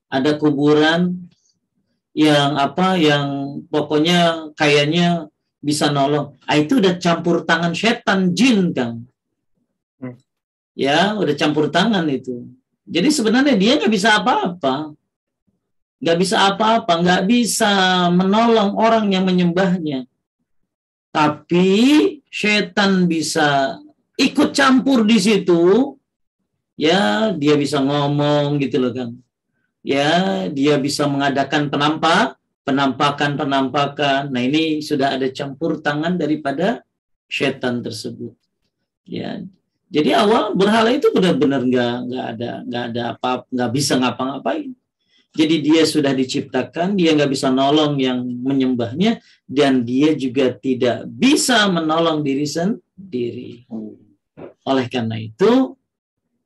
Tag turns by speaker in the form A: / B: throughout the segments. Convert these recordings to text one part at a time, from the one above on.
A: ada kuburan yang yang pokoknya kayaknya bisa nolong. Itu udah campur tangan setan, jin, Kang. Ya, udah campur tangan itu. Jadi sebenarnya dia nggak bisa apa-apa. Nggak bisa apa-apa, nggak bisa menolong orang yang menyembahnya. Tapi setan bisa ikut campur di situ, ya dia bisa ngomong gitu loh Kang. Ya, dia bisa mengadakan penampakan. Nah, ini sudah ada campur tangan daripada setan tersebut. Ya. Jadi awal berhala itu benar-benar nggak ada apa, nggak bisa ngapa-ngapain. Jadi dia sudah diciptakan, dia nggak bisa nolong yang menyembahnya, dan dia juga tidak bisa menolong diri sendiri. Oleh karena itu,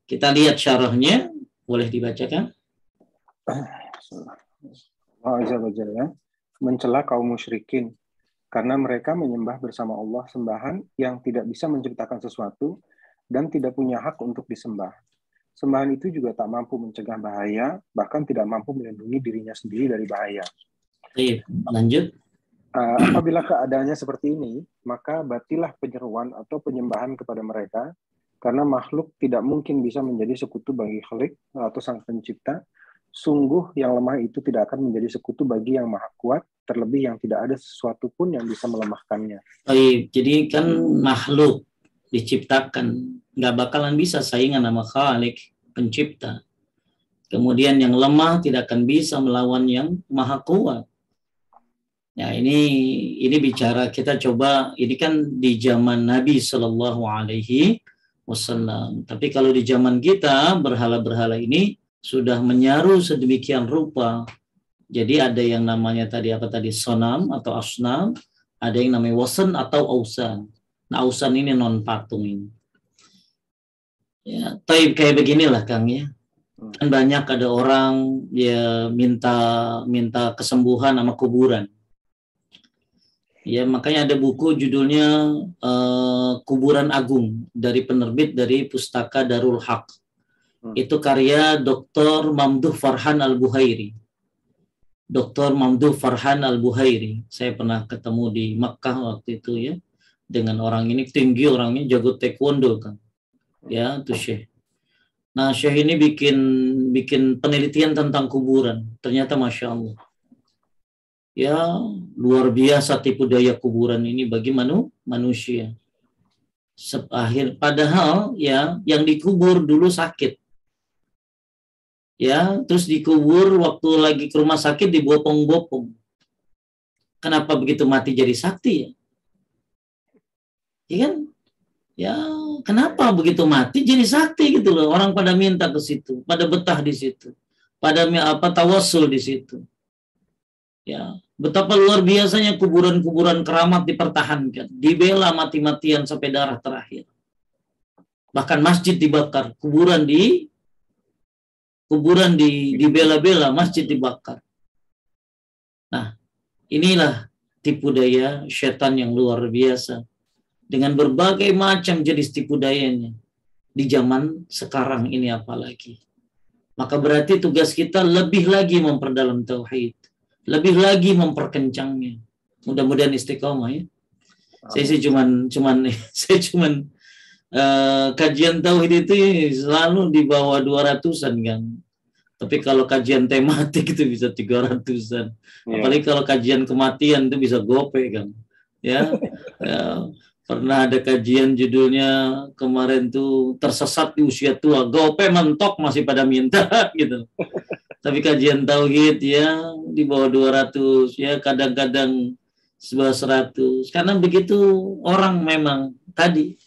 A: kita lihat syarahnya, boleh dibacakan?
B: Ya, mencela kaum musyrikin karena mereka menyembah bersama Allah sembahan yang tidak bisa menciptakan sesuatu dan tidak punya hak untuk disembah. Sembahan itu juga tak mampu mencegah bahaya, bahkan tidak mampu melindungi dirinya sendiri dari bahaya.
A: Lanjut.
B: Apabila keadaannya seperti ini, maka batilah penyeruan atau penyembahan kepada mereka, karena makhluk tidak mungkin bisa menjadi sekutu bagi Khalik atau Sang Pencipta. Sungguh yang lemah itu tidak akan menjadi sekutu bagi yang maha kuat, terlebih yang tidak ada sesuatu pun yang bisa melemahkannya.
A: Jadi kan makhluk diciptakan, nggak bakalan bisa saingan sama Khalik, pencipta. Kemudian yang lemah tidak akan bisa melawan yang maha kuat. Ya, ini bicara, kita coba, ini kan di zaman Nabi Shallallahu Alaihi Wasallam. Tapi kalau di zaman kita, berhala-berhala ini sudah menyaru sedemikian rupa. Jadi ada yang namanya tadi sonam atau asnam, ada yang namanya wasan atau ausan. Nah, ausan ini non patung ini. Ya, kayak beginilah Kang ya. Kan banyak ada orang ya minta kesembuhan sama kuburan. Ya, makanya ada buku judulnya Kuburan Agung dari penerbit dari Pustaka Darul Haq. Itu karya Dr. Mamduh Farhan Al-Buhairi. Dr. Mamduh Farhan Al-Buhairi. Saya pernah ketemu di Makkah waktu itu ya. Dengan orang ini, tinggi orangnya, jago taekwondo kan. Ya, itu Syekh. Nah, Syekh ini bikin penelitian tentang kuburan. Ternyata Masya Allah. Ya, luar biasa tipu daya kuburan ini bagi manusia. Padahal ya, yang dikubur dulu sakit. Ya, terus dikubur waktu lagi ke rumah sakit dibopong-bopong. Kenapa begitu mati jadi sakti ya? Ya kan? Ya, kenapa begitu mati jadi sakti gitu loh. Orang pada minta ke situ, pada betah di situ. Pada tawassul di situ. Ya, betapa luar biasanya kuburan-kuburan keramat dipertahankan, dibela mati-matian sampai darah terakhir. Bahkan masjid dibakar, kuburan dibela-bela, masjid dibakar. Nah, inilah tipu daya setan yang luar biasa. Dengan berbagai macam jenis tipu dayanya. Di zaman sekarang ini apalagi. Maka berarti tugas kita lebih lagi memperdalam tauhid. Lebih lagi memperkencangnya. Mudah-mudahan istiqomah ya. Saya cuman kajian tauhid itu selalu di bawah 200-an kan. Tapi kalau kajian tematik itu bisa 300-an. Apalagi kalau kajian kematian itu bisa gope kan. Ya. Pernah ada kajian judulnya kemarin tuh tersesat di usia tua. Gope mentok masih pada minta gitu. Tapi kajian tauhid ya di bawah 200 ya, kadang-kadang 100. Karena begitu orang memang tadi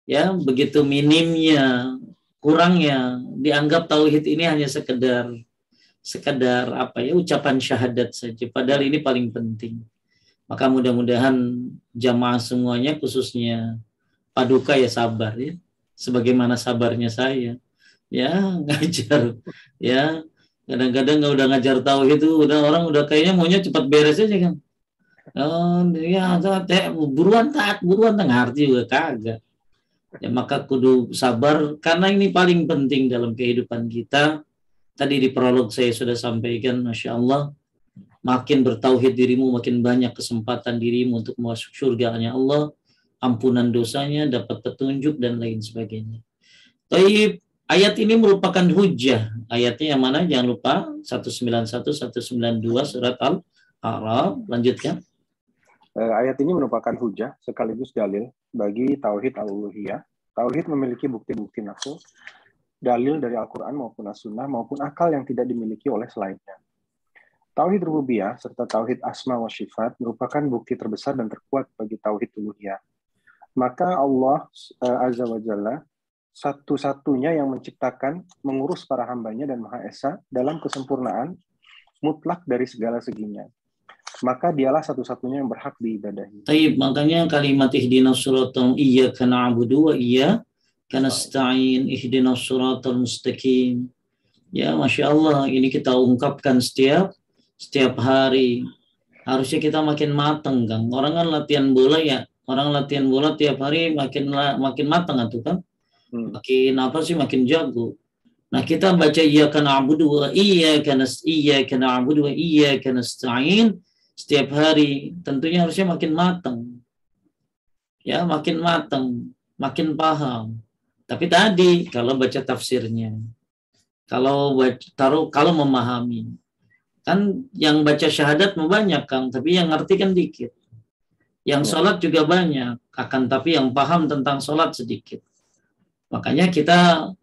A: ya, begitu minimnya, kurangnya dianggap tauhid ini hanya sekedar ucapan syahadat saja, padahal ini paling penting. Maka mudah-mudahan jamaah semuanya, khususnya Paduka ya sabar ya, sebagaimana sabarnya saya ya ngajar ya. Kadang-kadang udah ngajar tauhid itu udah orang udah kayaknya maunya cepat beres aja kan. Ya buruan ngerti juga kagak. Ya, maka kudu sabar, karena ini paling penting dalam kehidupan kita. Tadi di prolog saya sudah sampaikan, Masya Allah, makin bertauhid dirimu, makin banyak kesempatan dirimu untuk masuk surga-Nya Allah, ampunan dosanya, dapat petunjuk, dan lain sebagainya. Taib, ayat ini merupakan hujah. Ayatnya yang mana? Jangan lupa 191, 192 surat Al-A'raf. Lanjutkan.
B: Ayat ini merupakan hujah sekaligus dalil bagi tauhid al-uluhiyah. Tauhid memiliki bukti-bukti nafsu, dalil dari Al-Quran maupun As-Sunnah maupun akal yang tidak dimiliki oleh selainnya. Tauhid rububiyah serta tauhid asma wa sifat merupakan bukti terbesar dan terkuat bagi tauhid uluhiyah. Maka Allah Azza wa Jalla satu-satunya yang menciptakan, mengurus para hambanya dan Maha Esa dalam kesempurnaan mutlak dari segala seginya. Maka dialah satu-satunya yang berhak diibadahi.
A: Taib, makanya kalimat ihdinas siratal iyyaka na'budu wa iyyaka nasta'in ihdinas siratal mustaqim. Ya, Masya Allah, ini kita ungkapkan setiap hari. Harusnya kita makin matang, Kang. Orang kan latihan bola ya, orang latihan bola tiap hari makin matang tuh kan. Makin makin jago. Nah, kita baca iyyaka na'budu wa iyyaka nasta'in setiap hari, tentunya harusnya makin matang. Ya, makin matang, makin paham. Tapi tadi kalau baca tafsirnya, kalau memahami, kan yang baca syahadat banyak, Kang, tapi yang ngerti kan dikit. Yang sholat juga banyak, akan tapi yang paham tentang sholat sedikit. Makanya kita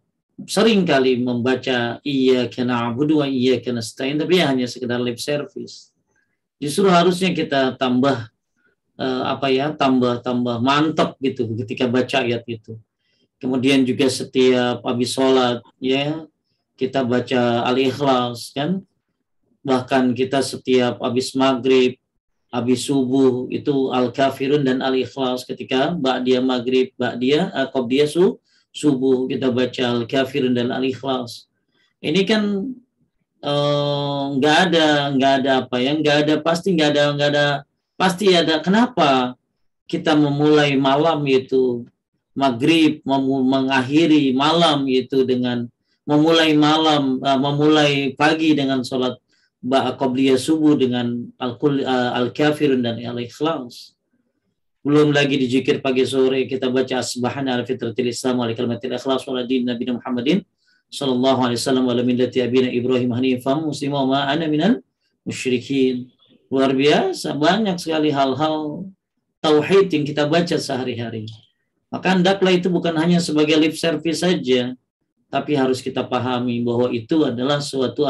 A: sering kali membaca iyyaka na'budu wa iyyaka nasta'in, tapi hanya sekedar lip service. Justru harusnya kita tambah tambah mantap gitu ketika baca ayat itu. Kemudian juga setiap habis sholat ya kita baca Al-Ikhlas kan. Bahkan kita setiap habis maghrib, habis subuh itu Al-Kafirun dan Al-Ikhlas. Ketika ba'diyah maghrib, qobliyah subuh kita baca Al-Kafirun dan Al-Ikhlas. Ini kan nggak ada pasti ada kenapa kita memulai malam itu maghrib, mengakhiri malam itu dengan memulai pagi dengan sholat qobliyah subuh dengan al-kafirun dan al-ikhlas. Belum lagi di zikir pagi sore kita baca subhana al-fitratil islam wa kalimatil ikhlas wa din nabi Muhammadin sallallahu alaihi wasallam wa millati abina Ibrahim hanifan musliman wa ana minal musyrikin. Luar biasa banyak sekali hal-hal tauhid yang kita baca sehari-hari. Maka hendaklah itu bukan hanya sebagai lip service saja, tapi harus kita pahami bahwa itu adalah suatu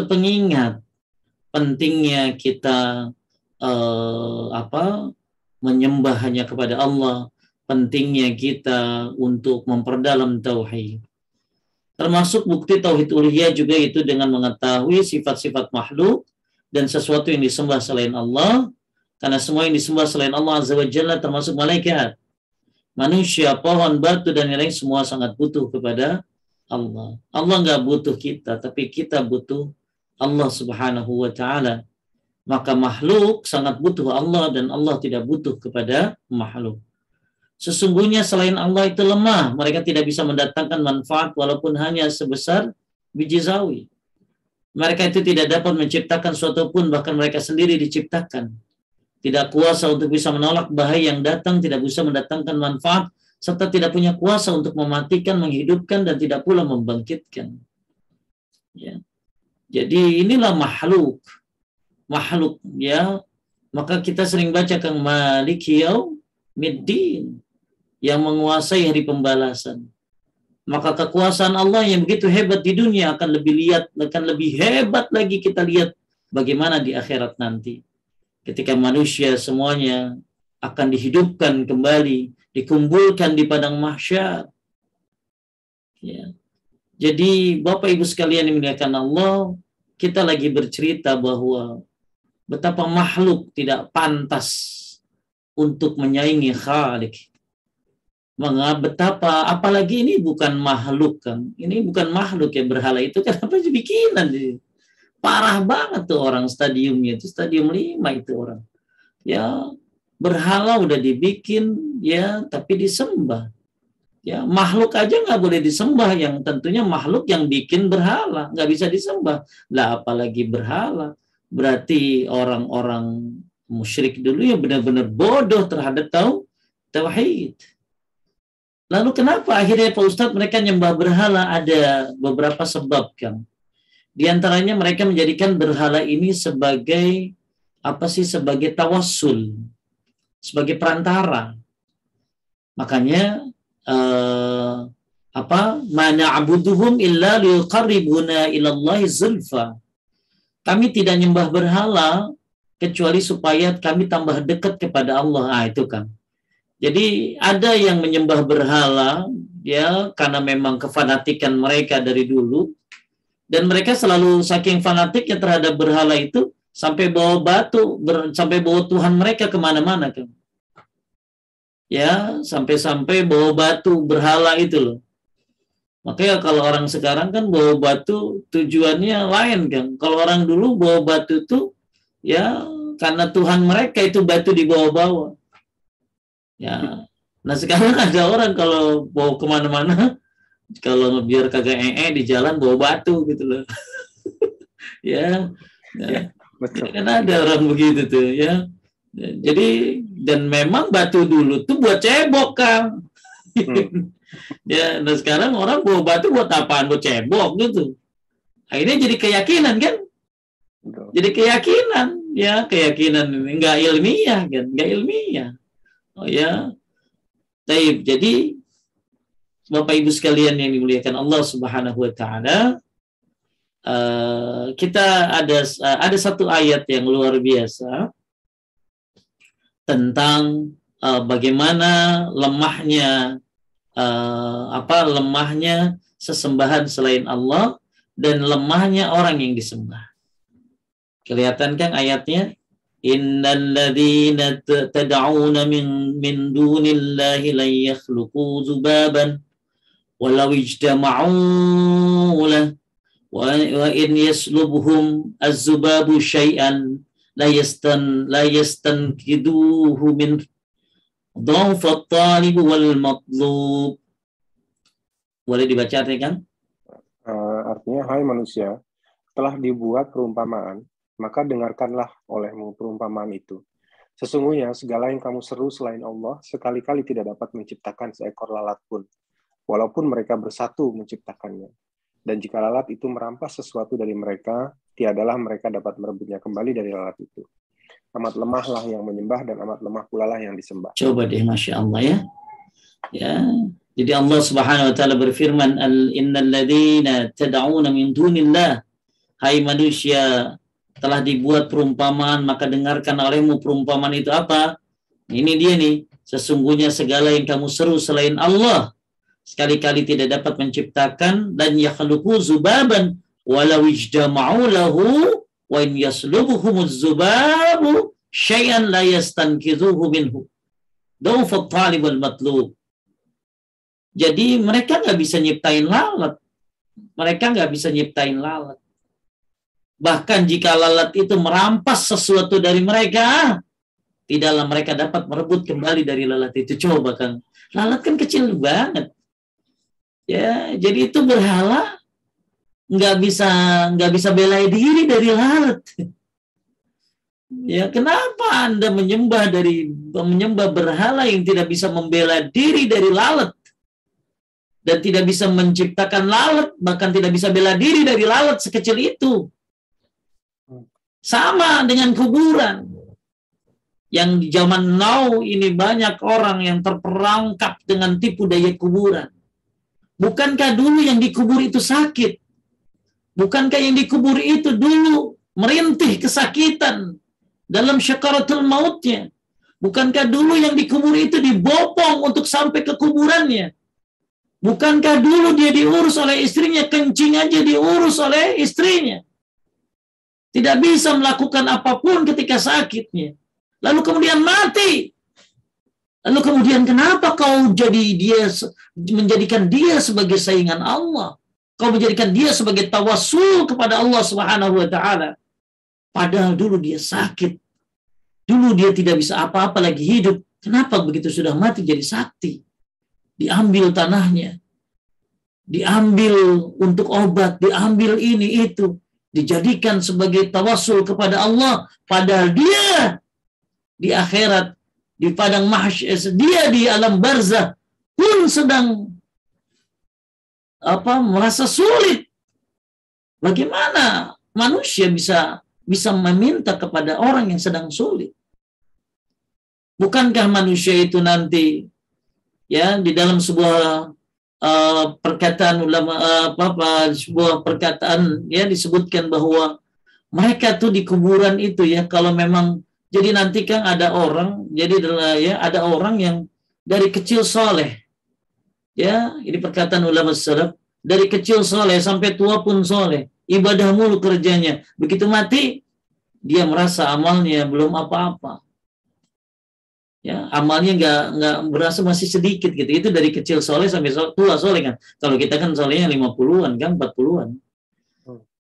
A: pengingat pentingnya kita menyembah hanya kepada Allah, pentingnya kita untuk memperdalam tauhid. Termasuk bukti tauhid uluhiyah juga itu dengan mengetahui sifat-sifat makhluk dan sesuatu yang disembah selain Allah, karena semua yang disembah selain Allah Azza wa Jalla termasuk malaikat, manusia, pohon, batu, dan yang lain semua sangat butuh kepada Allah. Allah nggak butuh kita, tapi kita butuh Allah Subhanahu wa Ta'ala. Maka makhluk sangat butuh Allah dan Allah tidak butuh kepada makhluk. Sesungguhnya selain Allah itu lemah, mereka tidak bisa mendatangkan manfaat walaupun hanya sebesar biji sawi. Mereka itu tidak dapat menciptakan suatu pun, bahkan mereka sendiri diciptakan. Tidak kuasa untuk bisa menolak bahaya yang datang, tidak bisa mendatangkan manfaat, serta tidak punya kuasa untuk mematikan, menghidupkan, dan tidak pula membangkitkan. Ya. Jadi inilah makhluk ya. Maka kita sering baca Kang Maliki Yaumiddin, yang menguasai hari pembalasan. Maka kekuasaan Allah yang begitu hebat di dunia akan lebih hebat lagi kita lihat bagaimana di akhirat nanti. Ketika manusia semuanya akan dihidupkan kembali, dikumpulkan di padang mahsyar. Ya. Jadi Bapak Ibu sekalian yang dimuliakan Allah, kita lagi bercerita bahwa betapa makhluk tidak pantas untuk menyaingi Khalik. Betapa, apalagi ini bukan makhluk kan, ini bukan makhluk ya, berhala itu kan apa bikinan sih. Parah banget tuh orang stadiumnya, itu stadium 5 itu orang. Ya, berhala udah dibikin ya, tapi disembah. Ya, makhluk aja nggak boleh disembah, yang tentunya makhluk yang bikin berhala nggak bisa disembah. Lah apalagi berhala. Berarti orang-orang musyrik dulu ya benar-benar bodoh terhadap tauhid. Lalu kenapa akhirnya Pak Ustadz mereka nyembah berhala? Ada beberapa sebab, Kang. Di antaranya mereka menjadikan berhala ini sebagai apa sih? Sebagai tawassul, sebagai perantara. Makanya mana abuduhum illa liqarribuna ilallahi zulfa. Kami tidak nyembah berhala kecuali supaya kami tambah dekat kepada Allah. Itu kan. Jadi ada yang menyembah berhala ya karena memang kefanatikan mereka dari dulu, dan mereka selalu saking fanatiknya terhadap berhala itu sampai bawa batu, sampai bawa Tuhan mereka kemana-mana kan. Ya, sampai-sampai bawa batu berhala itu loh. Makanya kalau orang sekarang kan bawa batu tujuannya lain kan. Kalau orang dulu bawa batu itu ya karena Tuhan mereka itu batu dibawa-bawa. Ya, nah sekarang ada orang kalau bawa kemana-mana, kalau biar kagak di jalan bawa batu gitu loh. Ya,
B: Ya, betul.
A: kan ada orang begitu tuh ya. Jadi dan memang batu dulu tuh buat cebok Kang. Ya, nah sekarang orang bawa batu buat apaan? Buat cebok gitu. Akhirnya jadi keyakinan kan?
B: Betul.
A: Jadi keyakinan, ya keyakinan ini nggak ilmiah kan? Nggak ilmiah. Oh ya, taib. Jadi Bapak Ibu sekalian yang dimuliakan Allah Subhanahu Wa Taala, kita ada satu ayat yang luar biasa tentang bagaimana lemahnya lemahnya sesembahan selain Allah dan lemahnya orang yang disembah. Kelihatan kan ayatnya? Innal ladzina tad'una min dunillahi la yakhluqu dzubaban walau ijtama'u lahu wa in yaslubhum az-zubabu syai'an la yastankiduhu min dhafat talib wal matlub. Boleh dibaca artinya kan?
B: Artinya, hai manusia, telah dibuat perumpamaan, maka dengarkanlah olehmu perumpamaan itu. Sesungguhnya segala yang kamu seru selain Allah sekali-kali tidak dapat menciptakan seekor lalat pun, walaupun mereka bersatu menciptakannya. Dan jika lalat itu merampas sesuatu dari mereka, tiadalah mereka dapat merebutnya kembali dari lalat itu. Amat lemahlah yang menyembah dan amat lemah pula lah yang disembah.
A: Coba deh, Masya Allah ya. Ya, jadi Allah Subhanahu Wa Taala berfirman, Innal ladzina tad'una min dunillah, hai manusia, telah dibuat perumpamaan, maka dengarkan olehmu perumpamaan itu apa? Ini dia nih, sesungguhnya segala yang kamu seru selain Allah sekali-kali tidak dapat menciptakan, dan yakhluqu zubaban walau ijtama'u lahu wa in yaslubhumuz zubabu syai'an la yastankizuhu minhu dhafat talib wal matlub. Jadi mereka nggak bisa nyiptain lalat. Mereka nggak bisa nyiptain lalat. Bahkan jika lalat itu merampas sesuatu dari mereka, tidaklah mereka dapat merebut kembali dari lalat itu. Coba kan, lalat kan kecil banget. Ya, jadi itu berhala nggak bisa bela diri dari lalat. Ya, kenapa Anda menyembah berhala yang tidak bisa membela diri dari lalat dan tidak bisa menciptakan lalat, bahkan tidak bisa bela diri dari lalat sekecil itu? Sama dengan kuburan. Yang di zaman now ini banyak orang yang terperangkap dengan tipu daya kuburan. Bukankah dulu yang dikubur itu sakit? Bukankah yang dikubur itu dulu merintih kesakitan dalam syakaratul mautnya? Bukankah dulu yang dikubur itu dibopong untuk sampai ke kuburannya? Bukankah dulu dia diurus oleh istrinya, kencing aja diurus oleh istrinya? Tidak bisa melakukan apapun ketika sakitnya. Lalu kemudian mati. Lalu kemudian kenapa kau menjadikan dia sebagai saingan Allah? Kau menjadikan dia sebagai tawassul kepada Allah Subhanahu wa Ta'ala. Padahal dulu dia sakit. Dulu dia tidak bisa apa-apa lagi hidup. Kenapa begitu sudah mati jadi sakti? diambil tanahnya, diambil untuk obat, diambil ini itu, dijadikan sebagai tawasul kepada Allah, padahal dia di akhirat, di padang mahsyar, dia di alam barzah pun sedang merasa sulit. Bagaimana manusia bisa meminta kepada orang yang sedang sulit? Bukankah manusia itu nanti ya di dalam sebuah perkataan ulama sebuah perkataan ya disebutkan bahwa mereka tuh di kuburan itu ya, kalau memang jadi nanti kan ada orang, jadi ya ada orang yang dari kecil soleh ya, ini perkataan ulama salaf, dari kecil soleh sampai tua pun soleh, ibadah mulu kerjanya, begitu mati dia merasa amalnya belum apa-apa. Ya, amalnya nggak berasa, masih sedikit gitu. Itu dari kecil soleh sampai tua soleh kan. Kalau kita kan solehnya 50-an kan, 40-an.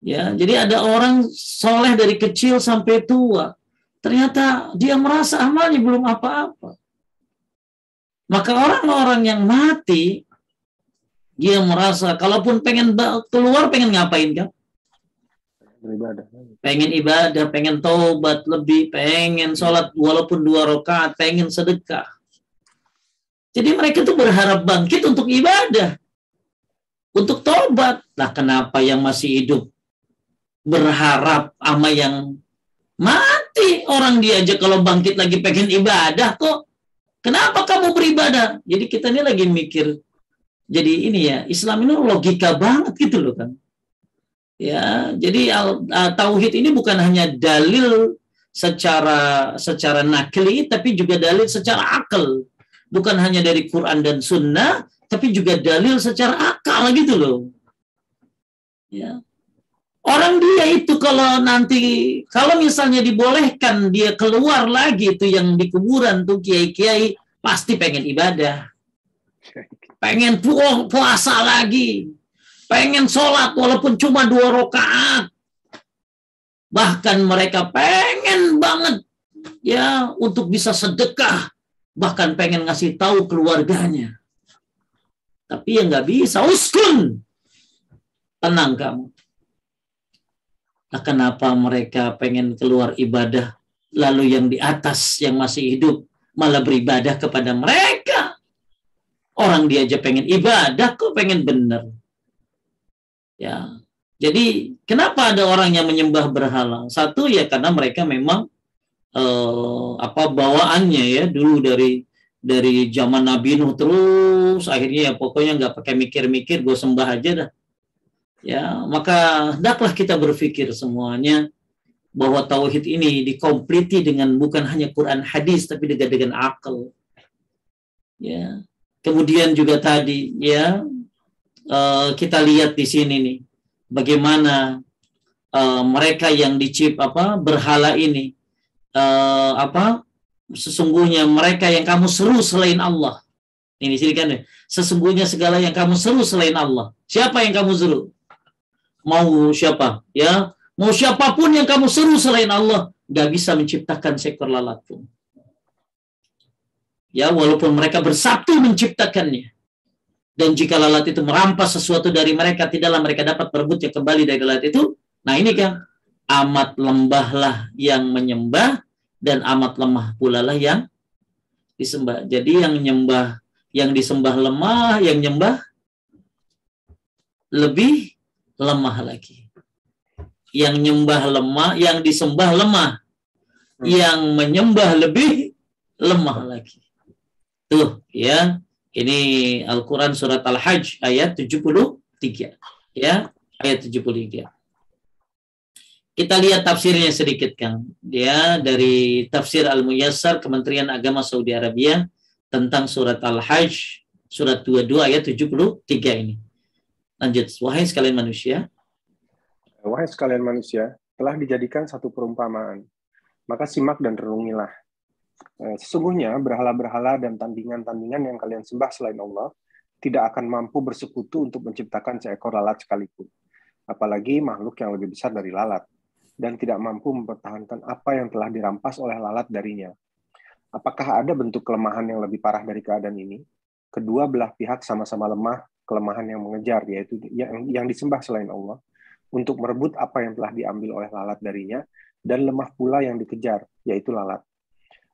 A: Ya, jadi ada orang soleh dari kecil sampai tua. Ternyata dia merasa amalnya belum apa-apa. Maka orang-orang yang mati, dia merasa kalaupun pengen keluar, pengen ngapain kan?
B: Beribadah.
A: Pengen ibadah, pengen taubat lebih, pengen sholat walaupun 2 rakaat, pengen sedekah. Jadi mereka tuh berharap bangkit untuk ibadah, untuk taubat. Nah, kenapa yang masih hidup berharap sama yang mati? Orang diajak kalau bangkit lagi pengen ibadah kok. Kenapa kamu beribadah? Jadi kita ini lagi mikir. Jadi ini ya, Islam ini logika banget gitu loh kan. Ya, jadi tauhid ini bukan hanya dalil secara nakli, tapi juga dalil secara akal. Bukan hanya dari Quran dan Sunnah, tapi juga dalil secara akal gitu loh. Ya. Orang dia itu kalau misalnya dibolehkan dia keluar lagi itu yang di kuburan tuh kiai-kiai pasti pengen ibadah, pengen puasa lagi, pengen sholat walaupun cuma 2 rakaat. Bahkan mereka pengen banget ya untuk bisa sedekah, bahkan pengen ngasih tahu keluarganya. Tapi ya nggak bisa. Uskun, tenang kamu. Nah, kenapa mereka pengen keluar ibadah, lalu yang di atas yang masih hidup malah beribadah kepada mereka? Orang dia aja pengen ibadah kok pengen bener. Ya, jadi kenapa ada orang yang menyembah berhala? Satu ya karena mereka memang bawaannya ya dulu dari zaman Nabi Nuh terus akhirnya ya pokoknya nggak pakai mikir-mikir, gue sembah aja dah. Ya, maka hendaklah kita berpikir semuanya bahwa tauhid ini dikompliti dengan bukan hanya Quran hadis tapi dengan akal. Ya. Kemudian juga tadi ya kita lihat di sini nih bagaimana mereka yang berhala ini sesungguhnya mereka yang kamu seru selain Allah. Ini sini kan sesungguhnya segala yang kamu seru selain Allah. Siapa yang kamu seru? Mau siapa? Ya, mau siapapun yang kamu seru selain Allah, nggak bisa menciptakan seekor lalat pun. Ya, walaupun mereka bersatu menciptakannya. Dan jika lalat itu merampas sesuatu dari mereka, tidaklah mereka dapat merebutnya kembali dari lalat itu. Nah ini kan amat lembahlah yang menyembah dan amat lemah pula lah yang disembah. Jadi yang disembah lemah, yang nyembah lebih lemah lagi. Yang nyembah lemah, yang disembah lemah. Yang menyembah lebih lemah lagi. Tuh, ya. Ini Al-Qur'an surat Al-Hajj ayat 73. Ya, ayat 73. Kita lihat tafsirnya sedikit, Kang. Dia dari Tafsir Al-Muyassar Kementerian Agama Saudi Arabia tentang surat Al-Hajj surat 22 ayat 73 ini. Lanjut, wahai sekalian manusia.
B: Wahai sekalian manusia, telah dijadikan satu perumpamaan. Maka simak dan renungilah. Sesungguhnya berhala-berhala dan tandingan-tandingan yang kalian sembah selain Allah tidak akan mampu bersekutu untuk menciptakan seekor lalat sekalipun. Apalagi makhluk yang lebih besar dari lalat. Dan tidak mampu mempertahankan apa yang telah dirampas oleh lalat darinya. Apakah ada bentuk kelemahan yang lebih parah dari keadaan ini? kedua belah pihak sama-sama lemah, kelemahan yang mengejar, yaitu yang disembah selain Allah, untuk merebut apa yang telah diambil oleh lalat darinya, dan lemah pula yang dikejar, yaitu lalat.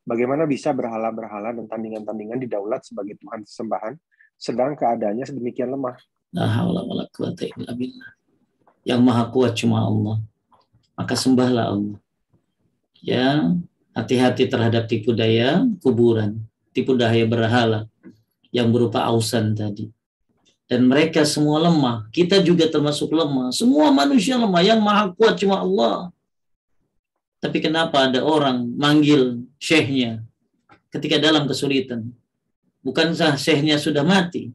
B: Bagaimana bisa berhala-berhala dan tandingan-tandingan didaulat sebagai Tuhan sesembahan, sedang keadaannya sedemikian lemah?
A: La haula wala quwata illa billah. Yang maha kuat cuma Allah. Maka sembahlah Allah. Ya, hati-hati terhadap tipu daya kuburan, tipu daya berhala yang berupa ausan tadi. Dan mereka semua lemah. Kita juga termasuk lemah. Semua manusia lemah. Yang maha kuat cuma Allah. Tapi kenapa ada orang manggil syekhnya ketika dalam kesulitan? Bukankah syekhnya sudah mati?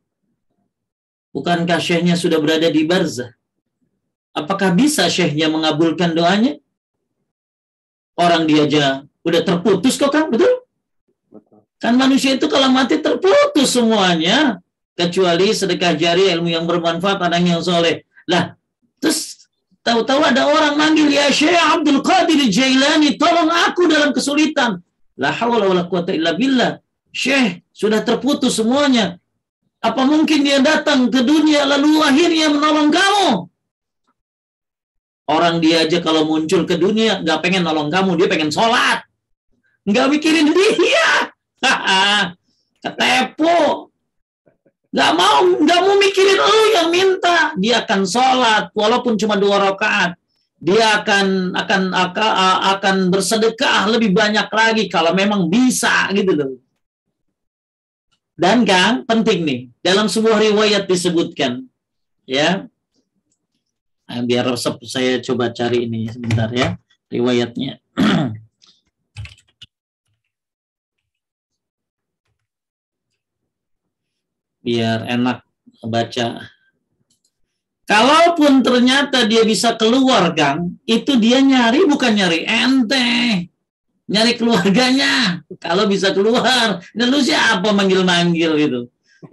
A: Bukankah syekhnya sudah berada di barzah? Apakah bisa syekhnya mengabulkan doanya? Orang dia aja udah terputus kok, Kang, betul? Kan manusia itu kalau mati terputus semuanya. Kecuali sedekah jariah, ilmu yang bermanfaat, anak yang soleh. Lah, terus tahu-tahu ada orang manggil, ya Syekh Abdul Qadir Jailani, tolong aku dalam kesulitan. La haula wala quwata illa billah. Syekh, sudah terputus semuanya. Apa mungkin dia datang ke dunia lalu akhirnya menolong kamu? Orang dia aja kalau muncul ke dunia nggak pengen nolong kamu, dia pengen sholat. Nggak mikirin dia. Ketepu. Nggak mau mikirin lu yang minta. Dia akan sholat walaupun cuma 2 rakaat. Dia akan bersedekah lebih banyak lagi kalau memang bisa gitu loh. Dan Kang, penting nih, dalam sebuah riwayat disebutkan, ya, biar resep saya coba cari ini sebentar ya, riwayatnya. Biar enak baca. Kalaupun ternyata dia bisa keluar, Kang, itu dia nyari bukan nyari ente. Nyari keluarganya. Kalau bisa keluar, dan lu siapa manggil-manggil gitu.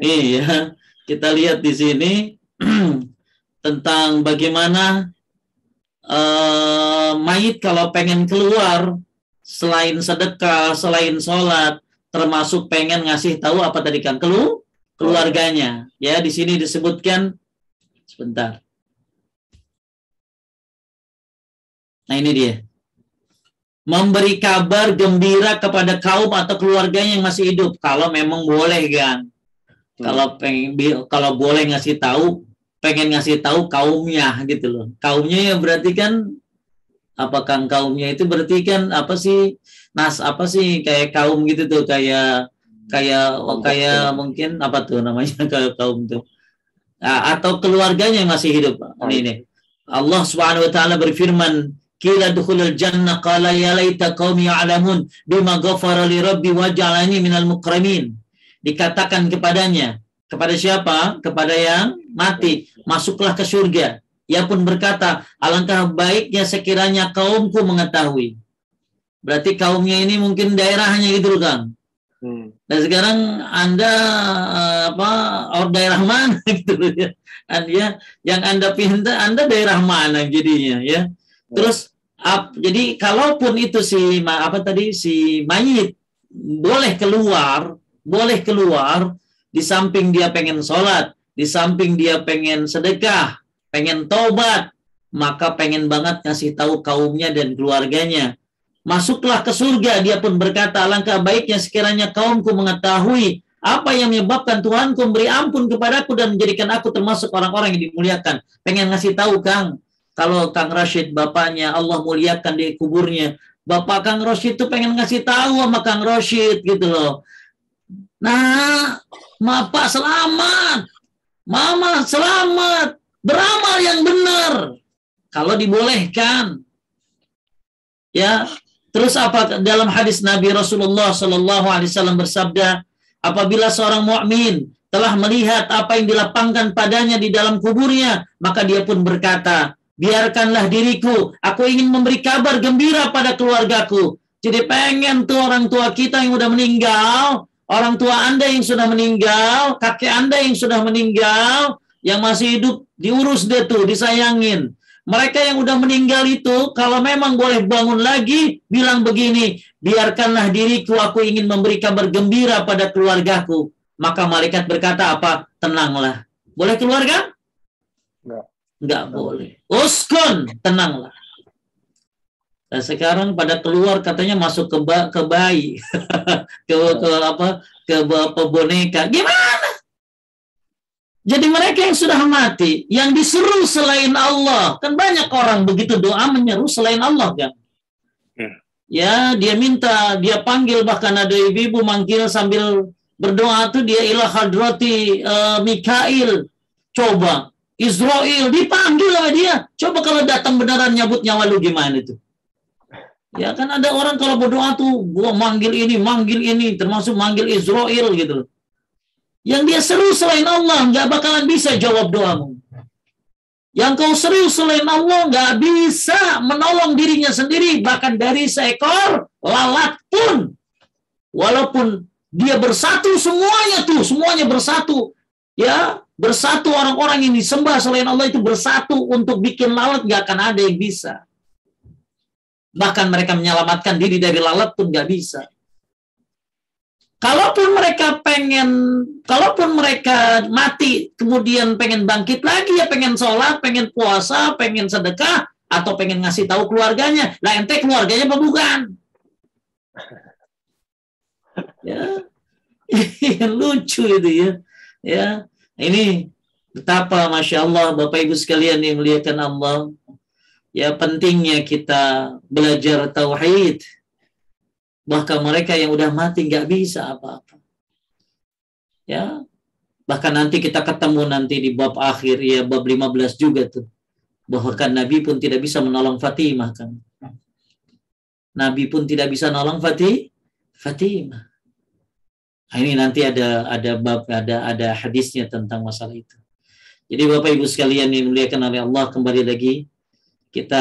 A: Iya, kita lihat di sini tentang bagaimana mayit kalau pengen keluar, selain sedekah, selain sholat, termasuk pengen ngasih tahu apa tadi Kang, keluarganya. Ya, di sini disebutkan sebentar. Nah, ini dia. Memberi kabar gembira kepada kaum atau keluarganya yang masih hidup, kalau memang boleh, Kang. Kalau boleh ngasih tahu, pengen ngasih tahu kaumnya gitu loh. Kaumnya ya berarti kan apa, Kang? Kaumnya itu berarti kan apa sih? Apa sih kayak kaum gitu tuh, kayak mungkin apa tuh namanya kaum tuh. Atau keluarganya yang masih hidup. Ini. Allah Subhanahu wa taala berfirman, "Qila dukhulul jannah qala ya laita qaumi ya'lamun bima ghafara li rabbi wa ja'alani minal mukramin." Dikatakan kepadanya, kepada siapa? Kepada yang mati, masuklah ke surga. Ia pun berkata, alangkah baiknya sekiranya kaumku mengetahui. Berarti kaumnya ini mungkin daerahnya gitu loh, Kang. Dan sekarang Anda daerah mana gitu loh ya. Yang Anda pinta, Anda daerah mana jadinya ya. Terus jadi kalaupun itu si mayit boleh keluar di samping dia pengen sholat, di samping dia pengen sedekah, pengen taubat, maka pengen banget ngasih tahu kaumnya dan keluarganya. Masuklah ke surga, dia pun berkata, alangkah baiknya sekiranya kaumku mengetahui apa yang menyebabkan Tuhanku memberi ampun kepadaku dan menjadikan aku termasuk orang-orang yang dimuliakan. Pengen ngasih tahu, Kang. Kalau Kang Rashid, bapaknya Allah muliakan di kuburnya, bapak Kang Rashid itu pengen ngasih tahu sama Kang Rashid gitu loh. Nah, Bapak selamat, Mama selamat, beramal yang benar. Kalau dibolehkan. Ya, terus apa dalam hadis Nabi Rasulullah SAW bersabda, apabila seorang mukmin telah melihat apa yang dilapangkan padanya di dalam kuburnya, maka dia pun berkata, biarkanlah diriku, aku ingin memberi kabar gembira pada keluargaku. Jadi pengen tuh orang tua kita yang udah meninggal, orang tua Anda yang sudah meninggal, kakek Anda yang sudah meninggal, yang masih hidup diurus deh tuh, disayangin. Mereka yang udah meninggal itu, kalau memang boleh bangun lagi, bilang begini, biarkanlah diriku, aku ingin memberi kabar gembira pada keluargaku. Maka malaikat berkata apa? Tenanglah. Boleh keluar kan? Enggak boleh. Uskun, tenanglah. Nah, sekarang pada keluar katanya masuk ke bayi, ke boneka. Gimana? Jadi mereka yang sudah mati, yang diseru selain Allah, kan banyak orang begitu doa menyeru selain Allah kan? Ya, dia minta, dia panggil, bahkan ada ibu-ibu manggil sambil berdoa tuh dia ila hadrati Mikail. Coba Israel dipanggil sama dia. Coba kalau datang beneran nyabut nyawa lu gimana itu? Ya kan ada orang kalau berdoa tuh gua manggil ini, termasuk manggil Israel gitu. Yang dia seru selain Allah nggak bakalan bisa jawab doamu. Yang kau seru selain Allah nggak bisa menolong dirinya sendiri, bahkan dari seekor lalat pun. Walaupun dia bersatu semuanya bersatu. Ya, bersatu orang-orang yang disembah selain Allah itu bersatu untuk bikin lalat, nggak akan ada yang bisa. Bahkan mereka menyelamatkan diri dari lalat pun nggak bisa. Kalaupun mereka mati, kemudian pengen bangkit lagi, ya pengen sholat, pengen puasa, pengen sedekah, atau pengen ngasih tahu keluarganya. Lah ente keluarganya apa bukan? Ya, lucu itu ya. Ya, ini betapa Masya Allah Bapak Ibu sekalian yang muliakan Allah. Ya, pentingnya kita belajar tauhid. Bahkan mereka yang udah mati nggak bisa apa-apa. Ya, bahkan nanti kita ketemu nanti di bab akhir, ya bab 15 juga tuh. Bahkan Nabi pun tidak bisa menolong Fatimah kan. Nabi pun tidak bisa menolong Fatimah. Nah, ini nanti ada hadisnya tentang masalah itu. Jadi Bapak Ibu sekalian yang dimuliakan oleh Allah, kembali lagi kita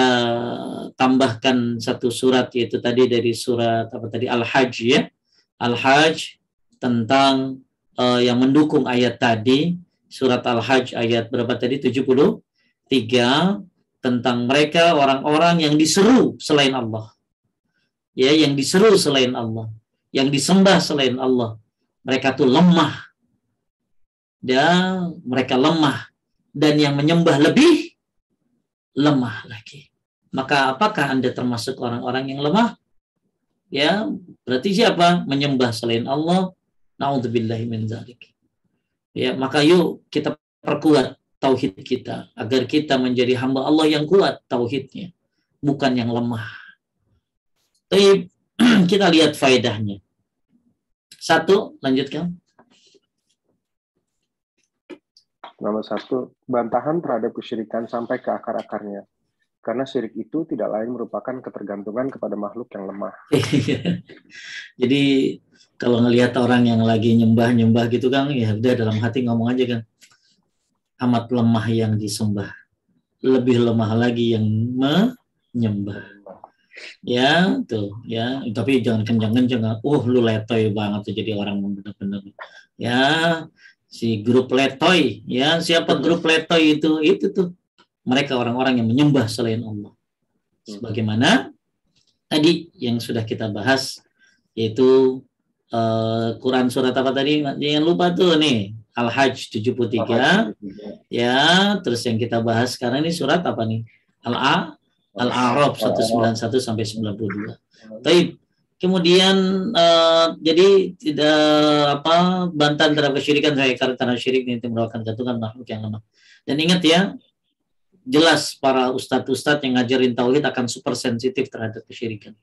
A: tambahkan satu surat, yaitu tadi dari surat Al-Hajj ya. Al-Hajj tentang yang mendukung ayat tadi, surat Al-Hajj ayat berapa tadi? 73, tentang mereka orang-orang yang diseru selain Allah. Ya, yang diseru selain Allah, yang disembah selain Allah. Mereka tuh lemah. Dan mereka lemah, dan yang menyembah lebih lemah lagi. Maka apakah Anda termasuk orang-orang yang lemah? Ya, berarti siapa? Menyembah selain Allah. Na'udzubillahi min dzalik. Ya, maka yuk kita perkuat tauhid kita agar kita menjadi hamba Allah yang kuat tauhidnya, bukan yang lemah. Tapi kita lihat faedahnya. Satu, lanjutkan.
B: Nomor 1, bantahan terhadap kesyirikan sampai ke akar-akarnya. Karena syirik itu tidak lain merupakan ketergantungan kepada makhluk yang lemah.
A: Jadi kalau ngelihat orang yang lagi nyembah gitu kan, ya udah dalam hati ngomong aja kan, amat lemah yang disembah, lebih lemah lagi yang menyembah. Ya tuh ya, tapi jangan kencang-kencang. Lu letoy banget tuh jadi orang benar-benar. Ya, si grup letoy, ya siapa grup letoy itu tuh mereka orang-orang yang menyembah selain Allah. Sebagaimana tadi yang sudah kita bahas, yaitu Quran surat apa tadi? Jangan lupa tuh nih, Al-Hajj 73. Ya, terus yang kita bahas sekarang ini surat apa nih? Al-A'raf 191 sampai 92. Baik. Kemudian jadi tidak bantahan terhadap kesyirikan karena syirik ini merupakan gantungan makhluk yang lemah. Dan ingat ya, jelas para ustadz-ustadz yang ngajarin tauhid akan super sensitif terhadap kesyirikan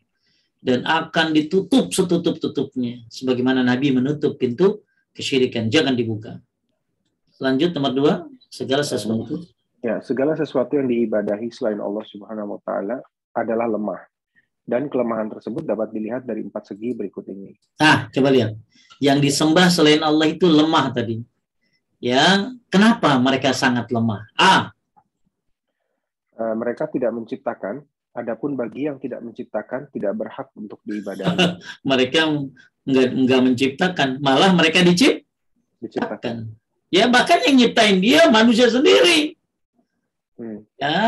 A: dan akan ditutup setutup-tutupnya sebagaimana Nabi menutup pintu kesyirikan, jangan dibuka. Lanjut nomor 2, segala sesuatu.
B: Ya, segala sesuatu yang diibadahi selain Allah Subhanahu wa taala adalah lemah. Dan kelemahan tersebut dapat dilihat dari 4 segi berikut ini.
A: Coba lihat. Yang disembah selain Allah itu lemah tadi. Ya, kenapa mereka sangat lemah?
B: Mereka tidak menciptakan, adapun bagi yang tidak menciptakan tidak berhak untuk diibadahi.
A: Mereka enggak menciptakan, malah mereka diciptakan. Ya, bahkan yang nyiptain dia manusia sendiri. Ya,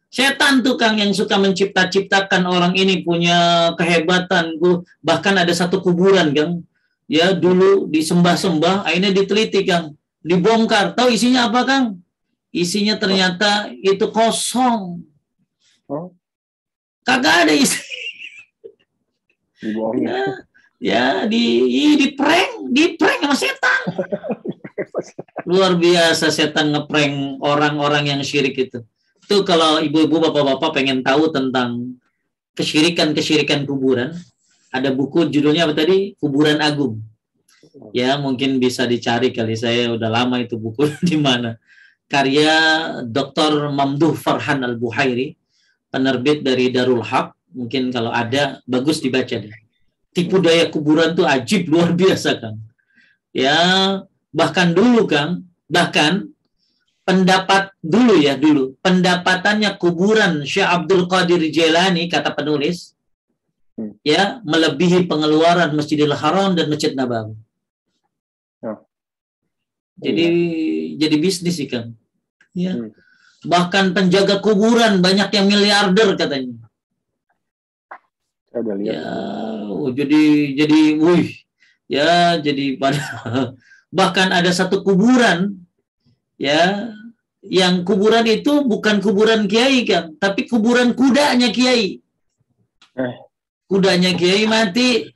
A: setan tukang yang suka menciptakan orang ini punya kehebatan. Bahkan ada satu kuburan kan, Ya dulu disembah-sembah, akhirnya diteliti Kang, dibongkar. Tahu isinya apa Kang? Isinya ternyata itu kosong.
B: Oh,
A: Kagak ada isi.
B: dibohongin.
A: Ya di prank sama setan. Luar biasa setan ngeprank orang-orang yang syirik itu. Itu kalau ibu-ibu, bapak-bapak pengen tahu tentang kesyirikan kuburan, ada buku judulnya apa tadi? Kuburan Agung. Ya, mungkin bisa dicari kali, saya udah lama itu buku di mana. Karya Dr. Mamduh Farhan Al-Buhairi, penerbit dari Darul Haq. Mungkin kalau ada, bagus dibaca deh. Tipu daya kuburan tuh ajib, luar biasa Kang. Ya, bahkan dulu Kang, pendapatannya kuburan Syekh Abdul Qadir Jailani, kata penulis, ya, melebihi pengeluaran Masjidil Haram dan Masjid Nabawi. Jadi bisnis sih Kang. Ya. Bahkan penjaga kuburan banyak yang miliarder katanya.
B: Ada lihat.
A: Ya, jadi pada bahkan ada satu kuburan, ya, yang kuburan itu bukan kuburan kiai Kang, tapi kuburan kudanya kiai. Kudanya kiai mati,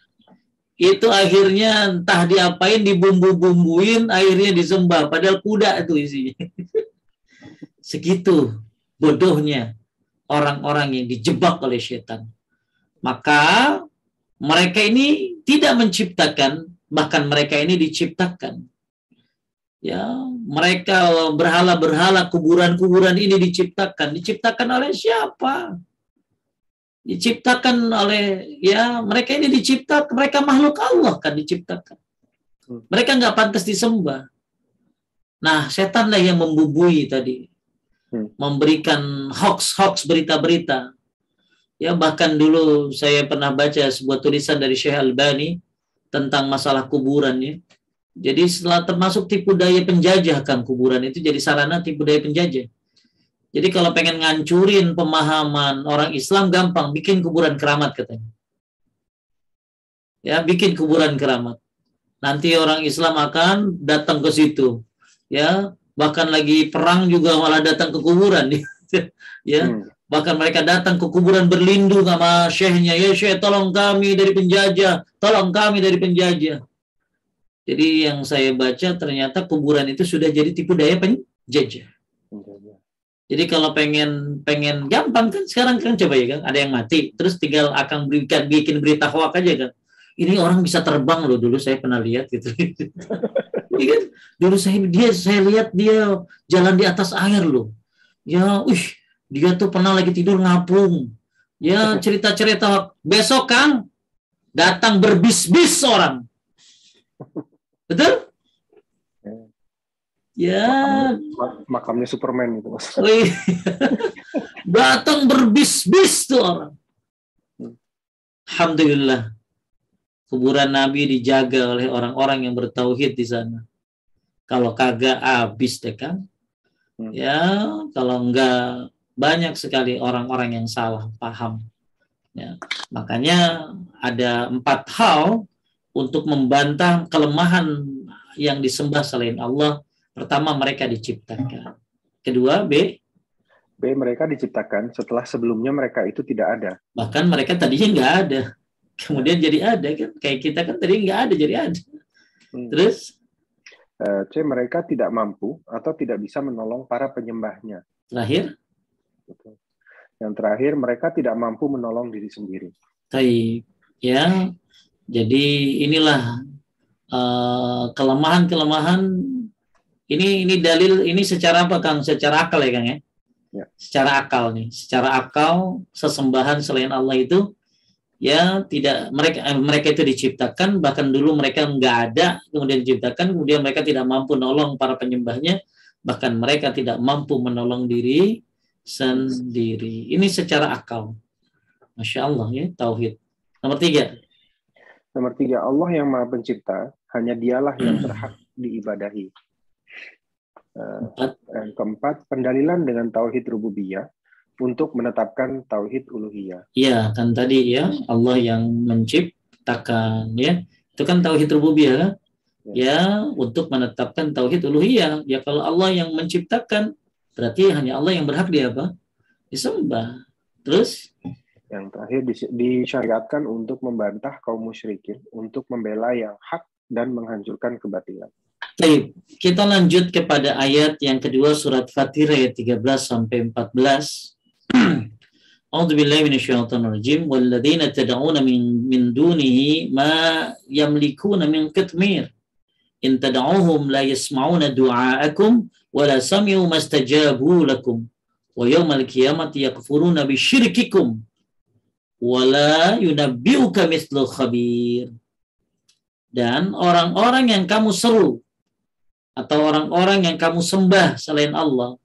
A: itu akhirnya entah diapain, dibumbu-bumbuin, akhirnya disembah, padahal kuda itu isinya. Segitu bodohnya orang-orang yang dijebak oleh setan. Maka mereka ini tidak menciptakan, bahkan mereka ini diciptakan. Ya, mereka berhala-berhala, kuburan-kuburan ini diciptakan oleh siapa? Diciptakan oleh, ya, mereka ini diciptakan, mereka makhluk Allah kan diciptakan. Mereka nggak pantas disembah. Nah, setanlah yang membubui tadi, memberikan hoax berita-berita. Ya, bahkan dulu saya pernah baca sebuah tulisan dari Syekh Albani tentang masalah kuburan ya. Jadi setelah termasuk tipu daya penjajah kan, kuburan itu jadi sarana tipu daya penjajah. Jadi kalau pengen ngancurin pemahaman orang Islam gampang, bikin kuburan keramat katanya. Ya, bikin kuburan keramat. Nanti orang Islam akan datang ke situ. Ya, bahkan lagi perang juga malah datang ke kuburan. Ya. Bahkan mereka datang ke kuburan berlindung sama syekhnya. Ya syekh, tolong kami dari penjajah. Tolong kami dari penjajah. Jadi yang saya baca ternyata kuburan itu sudah jadi tipu daya penjajah. Jadi kalau pengen gampang kan sekarang kan, coba ya kan, ada yang mati. Terus tinggal akan bikin berita hoax aja kan. Ini orang bisa terbang loh, dulu saya pernah lihat gitu. Kan? Dulu saya lihat dia jalan di atas air loh. Ya, dia tuh pernah lagi tidur ngapung. Ya, cerita-cerita. Besok Kang datang berbis-bis orang. Betul? Ya.
B: Makamnya Superman itu.
A: Datang berbis-bis tuh orang. Alhamdulillah. Kuburan Nabi dijaga oleh orang-orang yang bertauhid di sana. Kalau kagak habis deh Kang. Ya, kalau enggak banyak sekali orang-orang yang salah paham. Ya, makanya ada 4 hal untuk membantah kelemahan yang disembah selain Allah. Pertama, mereka diciptakan. Kedua,
B: mereka diciptakan setelah sebelumnya mereka itu tidak ada.
A: Bahkan mereka tadinya nggak ada. Kemudian jadi ada kan. Kayak kita kan tadi nggak ada jadi ada. Terus?
B: Mereka tidak mampu atau tidak bisa menolong para penyembahnya.
A: Terakhir?
B: Yang terakhir, mereka tidak mampu menolong diri sendiri.
A: Baik, ya. Jadi inilah kelemahan-kelemahan. Ini dalil, ini secara apa Kang? Secara akal ya Kang ya? Ya. Secara akal nih. Secara akal, sesembahan selain Allah itu ya tidak, mereka itu diciptakan, bahkan dulu mereka nggak ada, kemudian diciptakan, kemudian mereka tidak mampu menolong para penyembahnya, bahkan mereka tidak mampu menolong diri sendiri. Ini secara akal. Masya Allah ya, tauhid. Nomor 3,
B: Allah yang Maha Pencipta, hanya Dialah yang berhak diibadahi. Yang keempat, pendalilan dengan tauhid rububiyah untuk menetapkan tauhid uluhiyah.
A: Iya, kan tadi ya, Allah yang menciptakan ya. Itu kan tauhid rububiyah kan? Ya, untuk menetapkan tauhid uluhiyah. Ya kalau Allah yang menciptakan, berarti hanya Allah yang berhak disembah. Terus
B: yang terakhir disyariatkan untuk membantah kaum musyrikin, untuk membela yang hak dan menghancurkan kebatilan.
A: Baik, kita lanjut kepada ayat yang kedua surat Fatir ayat 13 sampai 14. A'udzubillahi minasyaitonirrajim walladzina tad'una min dunihi ma yamlikuna min qitmir in tad'uhum la yasma'una du'aakum wa la sami'u mastajabu lakum wa yawmal qiyamati yakfuruna bisyirkikum wa la yunabbi'uka mithlu khabir. Dan orang-orang yang kamu seru atau orang-orang yang kamu sembah selain Allah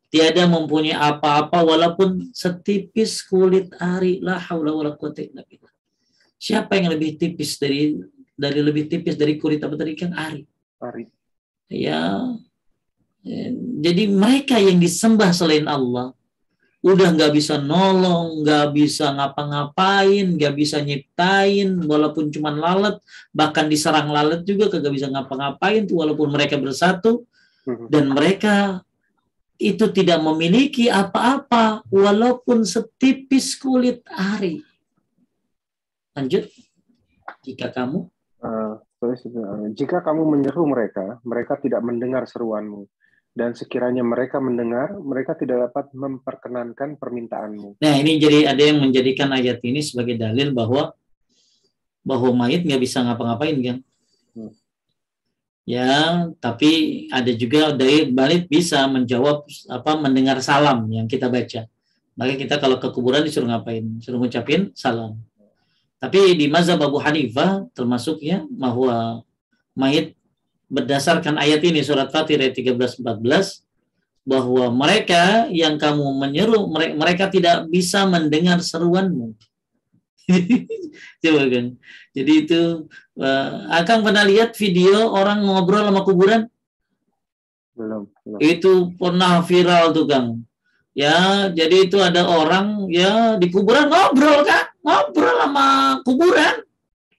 A: tiada mempunyai apa-apa walaupun setipis kulit ari. La haula wala quwwata illa billah. Siapa yang lebih tipis lebih tipis dari kulit apa tadi kan ari. Ya. Jadi mereka yang disembah selain Allah udah nggak bisa nolong, nggak bisa ngapa-ngapain, nggak bisa nyiptain, walaupun cuman lalat, bahkan diserang lalat juga kagak bisa ngapa-ngapain tuh walaupun mereka bersatu, dan mereka itu tidak memiliki apa-apa walaupun setipis kulit ari. Lanjut.
B: Jika kamu menyeru mereka, mereka tidak mendengar seruanmu. Dan sekiranya mereka mendengar, mereka tidak dapat memperkenankan permintaanmu.
A: Nah, ini jadi ada yang menjadikan ayat ini sebagai dalil bahwa mayit nggak bisa ngapa-ngapain kan? Ya, tapi ada juga dari mayit bisa menjawab mendengar salam yang kita baca. Maka kita kalau ke kuburan disuruh ngapain? Suruh ngucapin salam. Tapi di mazhab Abu Hanifah termasuknya bahwa mayit berdasarkan ayat ini surat Fatir ayat 13-14 bahwa mereka yang kamu menyeru mereka tidak bisa mendengar seruanmu. Coba kan. Jadi itu Akang pernah lihat video orang ngobrol sama kuburan?
B: Belum.
A: Itu pernah viral tuh Kang. Ya, jadi itu ada orang ya di kuburan ngobrol sama kuburan.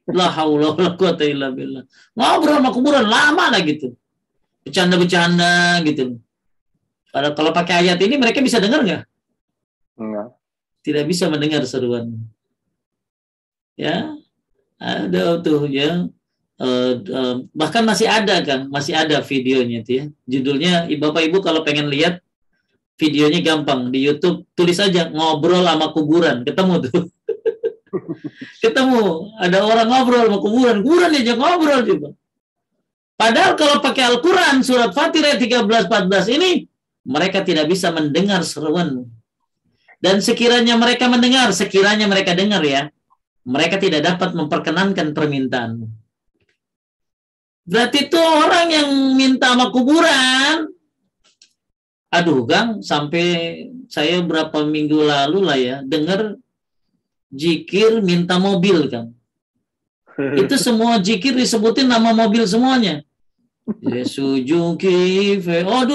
A: La haula wala quwata illa billah. Ngobrol sama kuburan lama lah gitu. Bercanda-bercanda gitu. Padahal kalau pakai ayat ini mereka bisa dengar nggak?
B: Enggak.
A: Tidak bisa mendengar seruan. Ya, ada tuh ya. Bahkan masih ada videonya tuh ya. Judulnya Bapak Ibu kalau pengen lihat videonya gampang di YouTube tulis aja ngobrol sama kuburan, ketemu tuh. Ketemu ada orang ngobrol sama kuburan aja ngobrol juga. Padahal kalau pakai Al-Quran surat Fatir ayat 13-14 ini mereka tidak bisa mendengar seruan. Dan sekiranya mereka dengar ya, mereka tidak dapat memperkenankan permintaan. Berarti itu orang yang minta sama kuburan. Aduh Kang, sampai saya berapa minggu lalu lah ya dengar zikir minta mobil kan. Itu semua zikir disebutin nama mobil semuanya. Suzuki,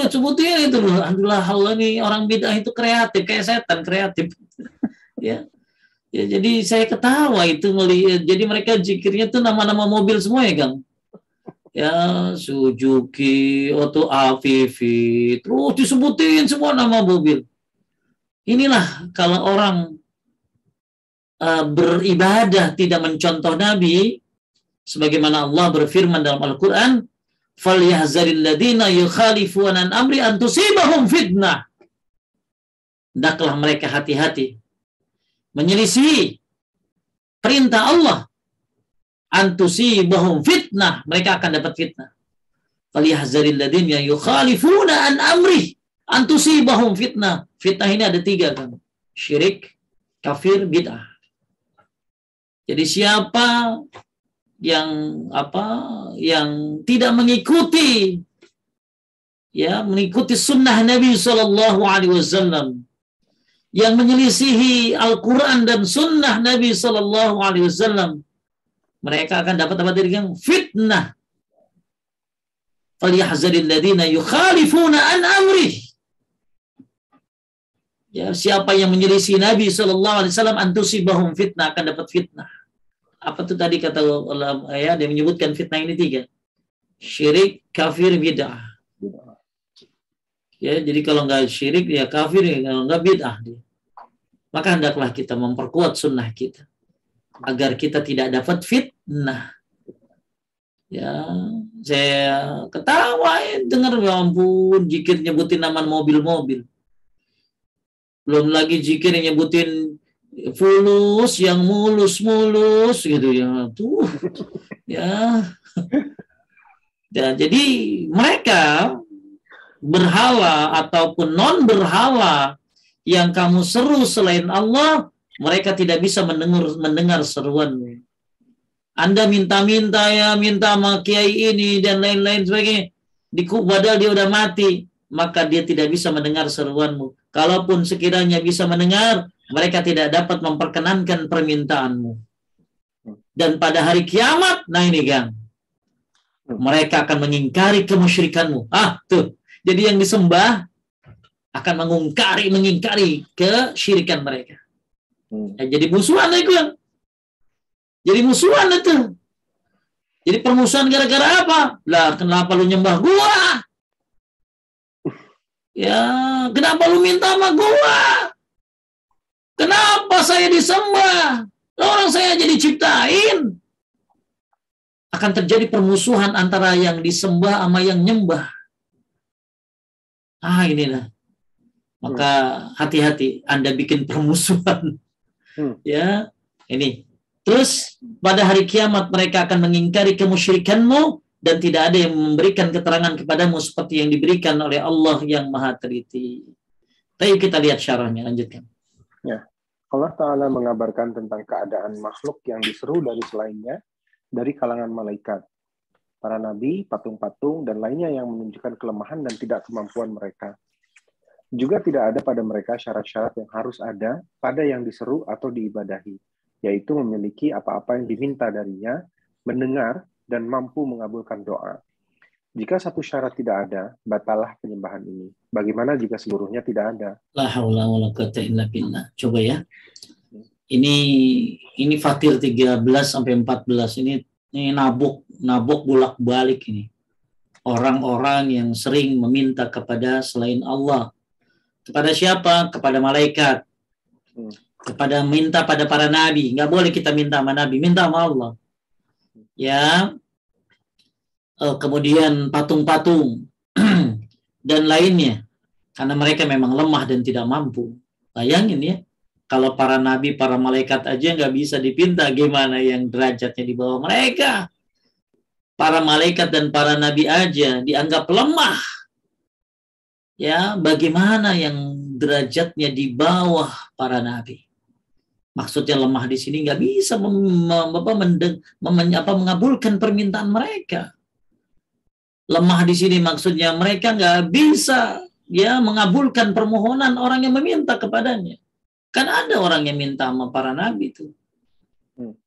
A: sebutin itu loh. Alhamdulillah nih orang bid'ah itu kreatif kayak setan kreatif. Ya, jadi saya ketawa itu melihat. Jadi mereka zikirnya tuh nama-nama mobil semua ya Kang. Ya Suzuki, Auto Avivi, terus disebutin semua nama mobil. Inilah kalau orang beribadah tidak mencontoh Nabi, sebagaimana Allah berfirman dalam Al-Quran, "Falyahzaril ladzina yukhalifuna an amri an tusibahum fitnah." Hendaklah mereka hati-hati menyelisih perintah Allah, an tusibahum fitnah, mereka akan dapat fitnah. Falyahzaril ladzina yukhalifuna an amri an tusibahum fitnah. Fitnah ini ada 3 kan. Syirik, kafir, bid'ah. Jadi siapa yang tidak mengikuti sunnah Nabi Sallallahu Alaihi Wasallam, yang menyelisihi Al-Quran dan sunnah Nabi Sallallahu Alaihi Wasallam, mereka akan dapat fitnah. Falyahzaril ladzina yukhalifuna an amrih. Ya, siapa yang menyelisih Nabi Sallallahu Alaihi Wasallam antusibahum fitnah, akan dapat fitnah. apa tuh tadi kata ulama ya, dia menyebutkan fitnah ini 3. Syirik, kafir, bid'ah. Ya, jadi kalau nggak syirik ya kafir, kalau nggak bid'ah dia. Maka hendaklah kita memperkuat sunnah kita agar kita tidak dapat fitnah. Ya, saya ketawa dengar, ya ampun, zikir nyebutin nama mobil-mobil. Belum lagi zikir nyebutin fulus yang mulus-mulus gitu ya. Tuh. Ya. Ya, jadi mereka berhala ataupun non berhala yang kamu seru selain Allah, mereka tidak bisa mendengar seruanmu. Anda minta-minta ya, minta sama kiai ini dan lain-lain sebagainya. Padahal dia udah mati, maka dia tidak bisa mendengar seruanmu. Kalaupun sekiranya bisa mendengar, mereka tidak dapat memperkenankan permintaanmu. Dan pada hari kiamat, nah ini Gang, mereka akan mengingkari kemusyrikanmu. Tuh. Jadi yang disembah akan mengingkari kesyirikan mereka. Jadi musuhan itu Gang. Jadi musuhan itu. Jadi permusuhan gara-gara apa? Lah, kenapa lu nyembah gua? Ya, kenapa lu minta sama gua? Kenapa saya disembah? Orang saya jadi ciptain. Akan terjadi permusuhan antara yang disembah sama yang nyembah. Inilah. Maka hati-hati Anda bikin permusuhan. Ya, ini. Terus pada hari kiamat mereka akan mengingkari kemusyrikanmu dan tidak ada yang memberikan keterangan kepadamu seperti yang diberikan oleh Allah yang Maha Teliti. Tapi kita lihat syarahnya, lanjutkan.
B: Ya. Allah Ta'ala mengabarkan tentang keadaan makhluk yang diseru dari selainnya dari kalangan malaikat, para nabi, patung-patung, dan lainnya yang menunjukkan kelemahan dan tidak kemampuan mereka. Juga tidak ada pada mereka syarat-syarat yang harus ada pada yang diseru atau diibadahi, yaitu memiliki apa-apa yang diminta darinya, mendengar, dan mampu mengabulkan doa. Jika satu syarat tidak ada, batalah penyembahan ini. Bagaimana jika seluruhnya tidak ada?
A: La haula wala quwwata illa billah. Coba ya. Ini Fatir 13 sampai 14 ini nabok bolak-balik ini. Orang-orang yang sering meminta kepada selain Allah. Kepada siapa? Kepada malaikat. Kepada minta pada para nabi. Nggak boleh kita minta sama nabi, minta sama Allah. Ya. Kemudian patung-patung dan lainnya, karena mereka memang lemah dan tidak mampu. Bayangin ya, kalau para nabi, para malaikat aja nggak bisa dipinta, gimana yang derajatnya di bawah mereka? Para malaikat dan para nabi aja dianggap lemah. Ya, bagaimana yang derajatnya di bawah para nabi? Maksudnya lemah di sini nggak bisa mengabulkan permintaan mereka. Lemah di sini maksudnya mereka nggak bisa ya mengabulkan permohonan orang yang meminta kepadanya. Kan ada orang yang minta sama para nabi itu.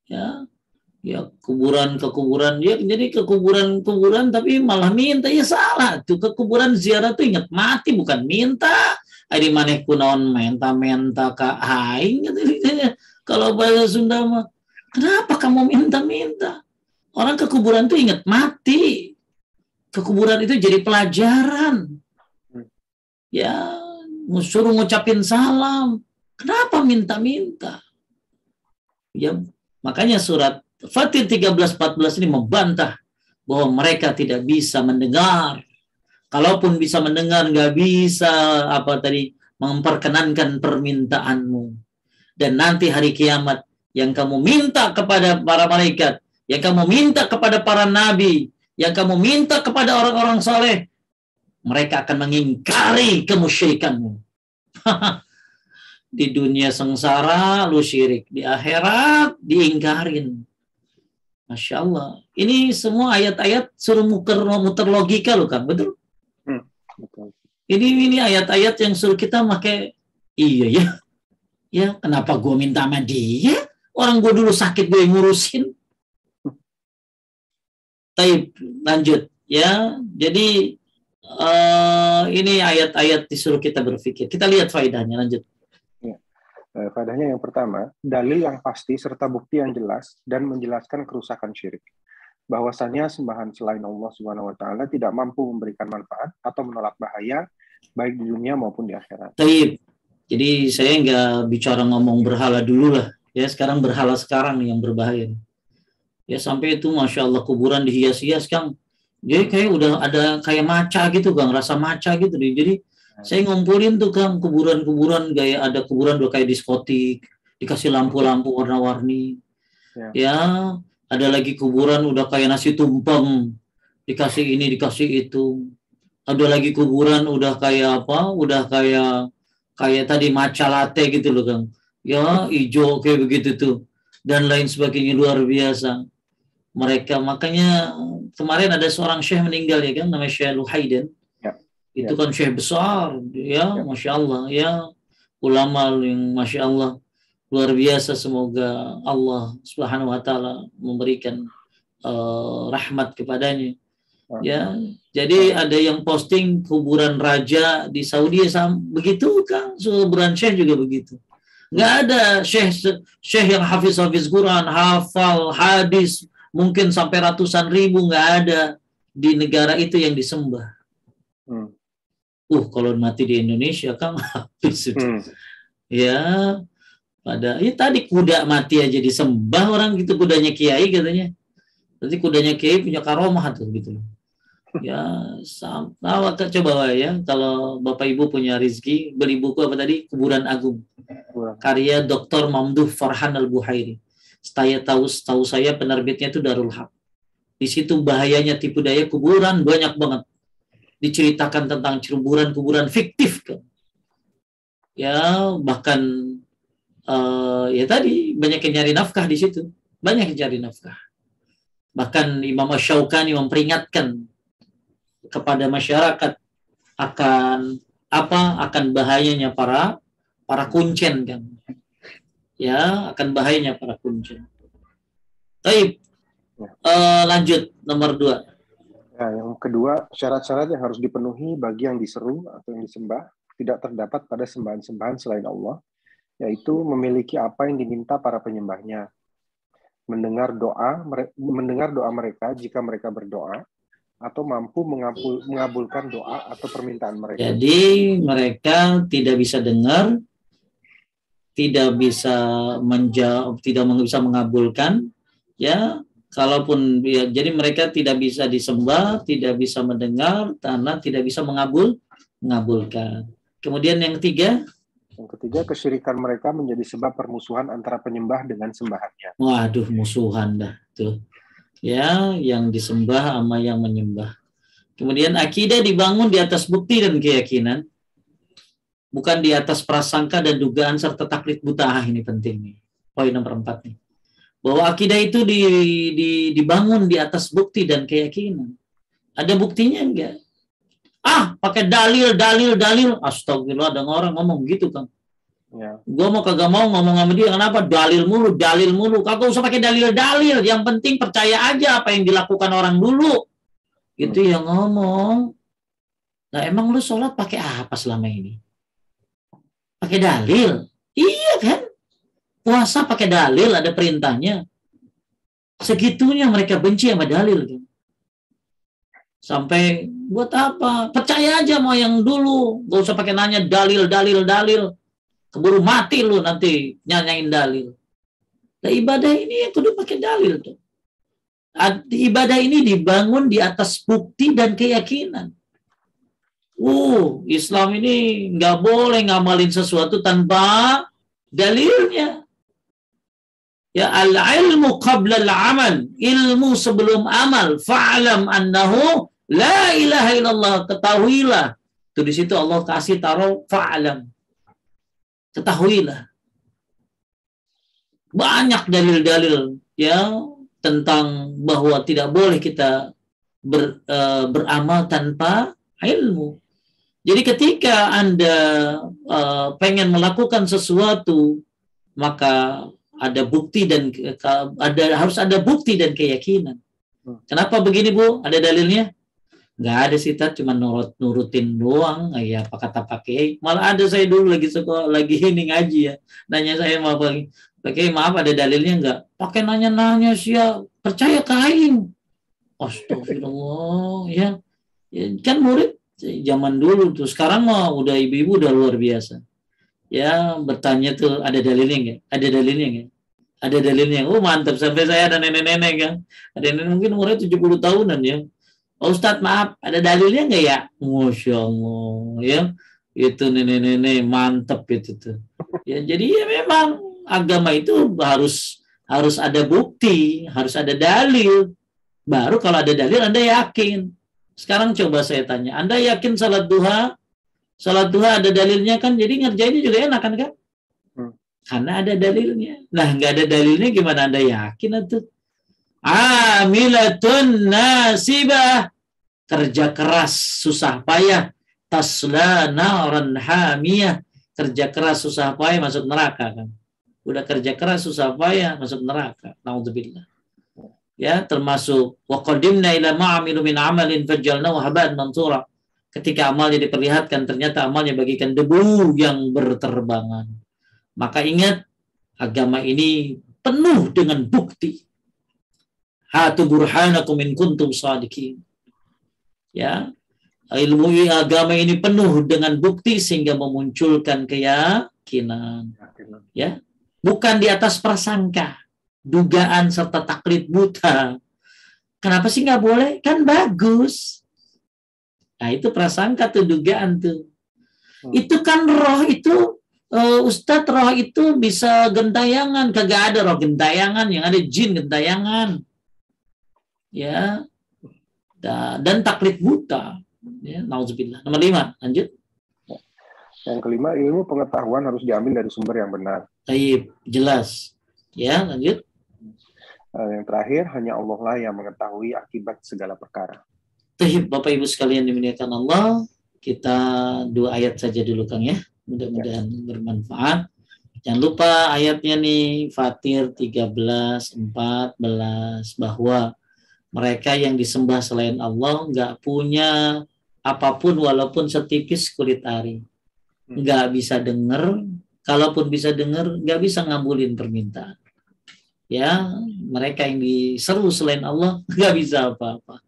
A: Ya kuburan ke kuburan dia, jadi ke kuburan tapi malah minta, ya salah tuh. Ke kuburan ziarah tuh ingat mati bukan minta. Adi maneh kunaon menta ka aing gitu. Kalau bahasa Sunda mah, kenapa kamu minta-minta? Orang ke kuburan tuh ingat mati. Ke kuburan itu jadi pelajaran. Ya, suruh ngucapin salam. Kenapa minta-minta? Ya, makanya surat Fatir 13-14 ini membantah bahwa mereka tidak bisa mendengar. Kalaupun bisa mendengar, nggak bisa memperkenankan permintaanmu. Dan nanti hari kiamat yang kamu minta kepada para malaikat, yang kamu minta kepada para nabi, yang kamu minta kepada orang-orang soleh, mereka akan mengingkari kemusyrikanmu. Di dunia sengsara lu syirik, di akhirat diingkarin. Masya Allah. Ini semua ayat-ayat suruh muter logika loh Kang, betul?
B: Betul.
A: Ini ayat-ayat yang suruh kita pakai, iya ya. Ya, kenapa gue minta sama dia? Orang gue dulu sakit gue yang ngurusin. Taib, lanjut ya. Jadi ini ayat-ayat disuruh kita berpikir. Kita lihat faedahnya, lanjut.
B: Ya. Faedahnya yang pertama, dalil yang pasti serta bukti yang jelas dan menjelaskan kerusakan syirik. Bahwasanya sembahan selain Allah Subhanahu wa taala tidak mampu memberikan manfaat atau menolak bahaya baik di dunia maupun di akhirat.
A: Taib. Jadi saya nggak bicara ngomong berhala dulu lah. Ya, sekarang berhala sekarang nih yang berbahaya. Ya, sampai itu Masya Allah kuburan dihias-hias, Kang. Jadi kayak udah ada kayak maca gitu, Kang. Rasa maca gitu nih. Jadi saya ngumpulin tuh, Kang, kuburan-kuburan gaya, ada kuburan udah kayak diskotik, dikasih lampu-lampu warna-warni. Ya, ada lagi kuburan udah kayak nasi tumpeng, dikasih ini, dikasih itu. Ada lagi kuburan udah kayak apa? Udah kayak tadi matcha latte gitu loh, Kang. Ya, hijau kayak begitu tuh. Dan lain sebagainya, luar biasa. Mereka, makanya kemarin ada seorang syekh meninggal ya, kan, namanya Syekh Luhaiden. Itu kan syekh besar, ya, Masya Allah, ya, ulama yang Masya Allah, luar biasa. Semoga Allah Subhanahu wa Ta'ala memberikan rahmat kepadanya. Ya, jadi ada yang posting kuburan raja di Saudi begitu, kan, kuburan syekh juga begitu. Nggak ada syekh yang hafiz Quran, hafal hadis, mungkin sampai ratusan ribu, nggak ada di negara itu yang disembah. Kalau mati di Indonesia, kan habis itu. Ya, tadi kuda mati aja disembah orang gitu, kudanya kiai katanya. Berarti kudanya kiai punya karomah tuh gitu. Ya, coba ya, kalau Bapak Ibu punya rezeki, beli buku apa tadi? Kuburan Agung. Karya Dr. Mamduh Farhan Al-Buhairi. Saya tahu saya penerbitnya itu Darul Haq. Di situ bahayanya tipu daya kuburan banyak banget. Diceritakan tentang kuburan fiktif, kan. Ya, bahkan ya tadi banyak yang nyari nafkah di situ. Banyak yang nyari nafkah. Bahkan Imam Asy-Syaukani memperingatkan kepada masyarakat akan bahayanya para kuncen, kan. Ya, akan bahayanya para kuncen. Baik. Lanjut nomor 2.
B: Nah, yang kedua, syarat-syarat yang harus dipenuhi bagi yang diseru atau yang disembah tidak terdapat pada sembahan-sembahan selain Allah, yaitu memiliki apa yang diminta para penyembahnya, mendengar doa mereka jika mereka berdoa, atau mampu mengabulkan doa atau permintaan mereka.
A: Jadi mereka tidak bisa dengar, tidak bisa menjawab, tidak bisa mengabulkan, ya. Kalaupun ya, jadi mereka tidak bisa disembah, tidak bisa mendengar, karena tidak bisa mengabulkan. Kemudian yang ketiga,
B: kesyirikan mereka menjadi sebab permusuhan antara penyembah dengan sembahannya.
A: Waduh, musuhan dah tuh. Ya, yang disembah sama yang menyembah. Kemudian akidah dibangun di atas bukti dan keyakinan, bukan di atas prasangka dan dugaan serta taklid buta. Ini penting nih. Poin nomor 4 nih. Bahwa akidah itu dibangun di atas bukti dan keyakinan. Ada buktinya enggak? Pakai dalil. Astagfirullah, ada orang ngomong gitu, kan. Ya. Gue mau kagak mau ngomong sama dia, kenapa? Dalil mulu. Kagak usah pakai dalil. Yang penting percaya aja apa yang dilakukan orang dulu. Itu yang ngomong. Nah, emang lu sholat pakai apa selama ini? Pakai dalil? Iya kan? Puasa pakai dalil, ada perintahnya. Segitunya mereka benci sama dalil, kan? Sampai buat apa? Percaya aja mau yang dulu, gak usah pakai nanya dalil. Keburu mati lu nanti nyanyain dalil. Nah, ibadah ini ya kudu pakai dalil tuh. Ibadah ini dibangun di atas bukti dan keyakinan. Islam ini nggak boleh ngamalin sesuatu tanpa dalilnya. Ya, al-ilmu qabla al-amal. Ilmu sebelum amal. Fa'lam annahu la ilaha illallah. Ketahuilah. Itu di situ Allah kasih taruh fa'lam. Ketahuilah. Banyak dalil-dalil ya tentang bahwa tidak boleh kita beramal tanpa ilmu. Jadi ketika Anda pengen melakukan sesuatu, maka ada bukti dan harus ada bukti dan keyakinan. Kenapa begini, Bu? Ada dalilnya? Nggak ada sih, cuma nurutin doang. Ya apa kata Pak Kiai. Malah ada saya dulu lagi sekolah, lagi ini ngaji ya. Nanya saya mau Pak Kiai, maaf ada dalilnya nggak? Pakai nanya-nanya sih ya. Percaya ke aing. Astagfirullah ya. Ya, kan murid zaman dulu tuh. Sekarang mah udah ibu-ibu udah luar biasa. Ya bertanya tuh ada dalilnya nggak? Ada dalilnya nggak? Ada dalilnya. Oh mantap, sampai saya ada nenek-nenek kan. Ada nenek mungkin umurnya 70 tahunan ya. Oh, Ustadz maaf, ada dalilnya nggak ya? Masya Allah ya. Itu nenek-nenek mantap itu tuh. Ya jadi ya memang agama itu harus ada bukti, harus ada dalil. Baru kalau ada dalil Anda yakin. Sekarang coba saya tanya, Anda yakin salat duha? Salat duha ada dalilnya kan? Jadi ngerjainnya juga enak kan? Karena ada dalilnya. Nah, nggak ada dalilnya gimana Anda yakin itu? Amilatun nasibah. Kerja keras, susah payah. Tasla naran hamiyah. Kerja keras, susah payah, masuk neraka kan. Udah kerja keras, susah payah, masuk neraka. Na'udzubillah. Ya, termasuk wa qadimna ila ma'amilu min amalin fajjalnahu haba'an mansura. Ketika amalnya diperlihatkan, ternyata amalnya bagikan debu yang berterbangan. Maka ingat, agama ini penuh dengan bukti. Hatu burhanakum in kuntum shadiqin. Ya, ilmu agama ini penuh dengan bukti sehingga memunculkan keyakinan. Ya, bukan di atas prasangka, dugaan serta taklid buta. Kenapa sih nggak boleh? Kan bagus. Nah itu prasangka tuh, dugaan tuh. Itu kan roh itu. Ustadz, roh itu bisa gentayangan. Kagak ada roh gentayangan, yang ada jin gentayangan. Ya. Dan taklid buta. Ya, nauzubillah. Nomor 5, lanjut.
B: Yang kelima, ilmu pengetahuan harus diambil dari sumber yang benar.
A: Baik, jelas. Ya, lanjut.
B: Yang terakhir, hanya Allah lah yang mengetahui akibat segala perkara.
A: Baik, Bapak Ibu sekalian dimuliakan Allah, kita 2 ayat saja dulu Kang ya. Mudah-mudahan bermanfaat. Jangan lupa ayatnya nih, Fatir 13:14, bahwa mereka yang disembah selain Allah nggak punya apapun walaupun setipis kulit ari. Nggak bisa dengar, kalaupun bisa dengar, nggak bisa ngabulin permintaan. Ya, mereka yang diseru selain Allah nggak bisa apa-apa.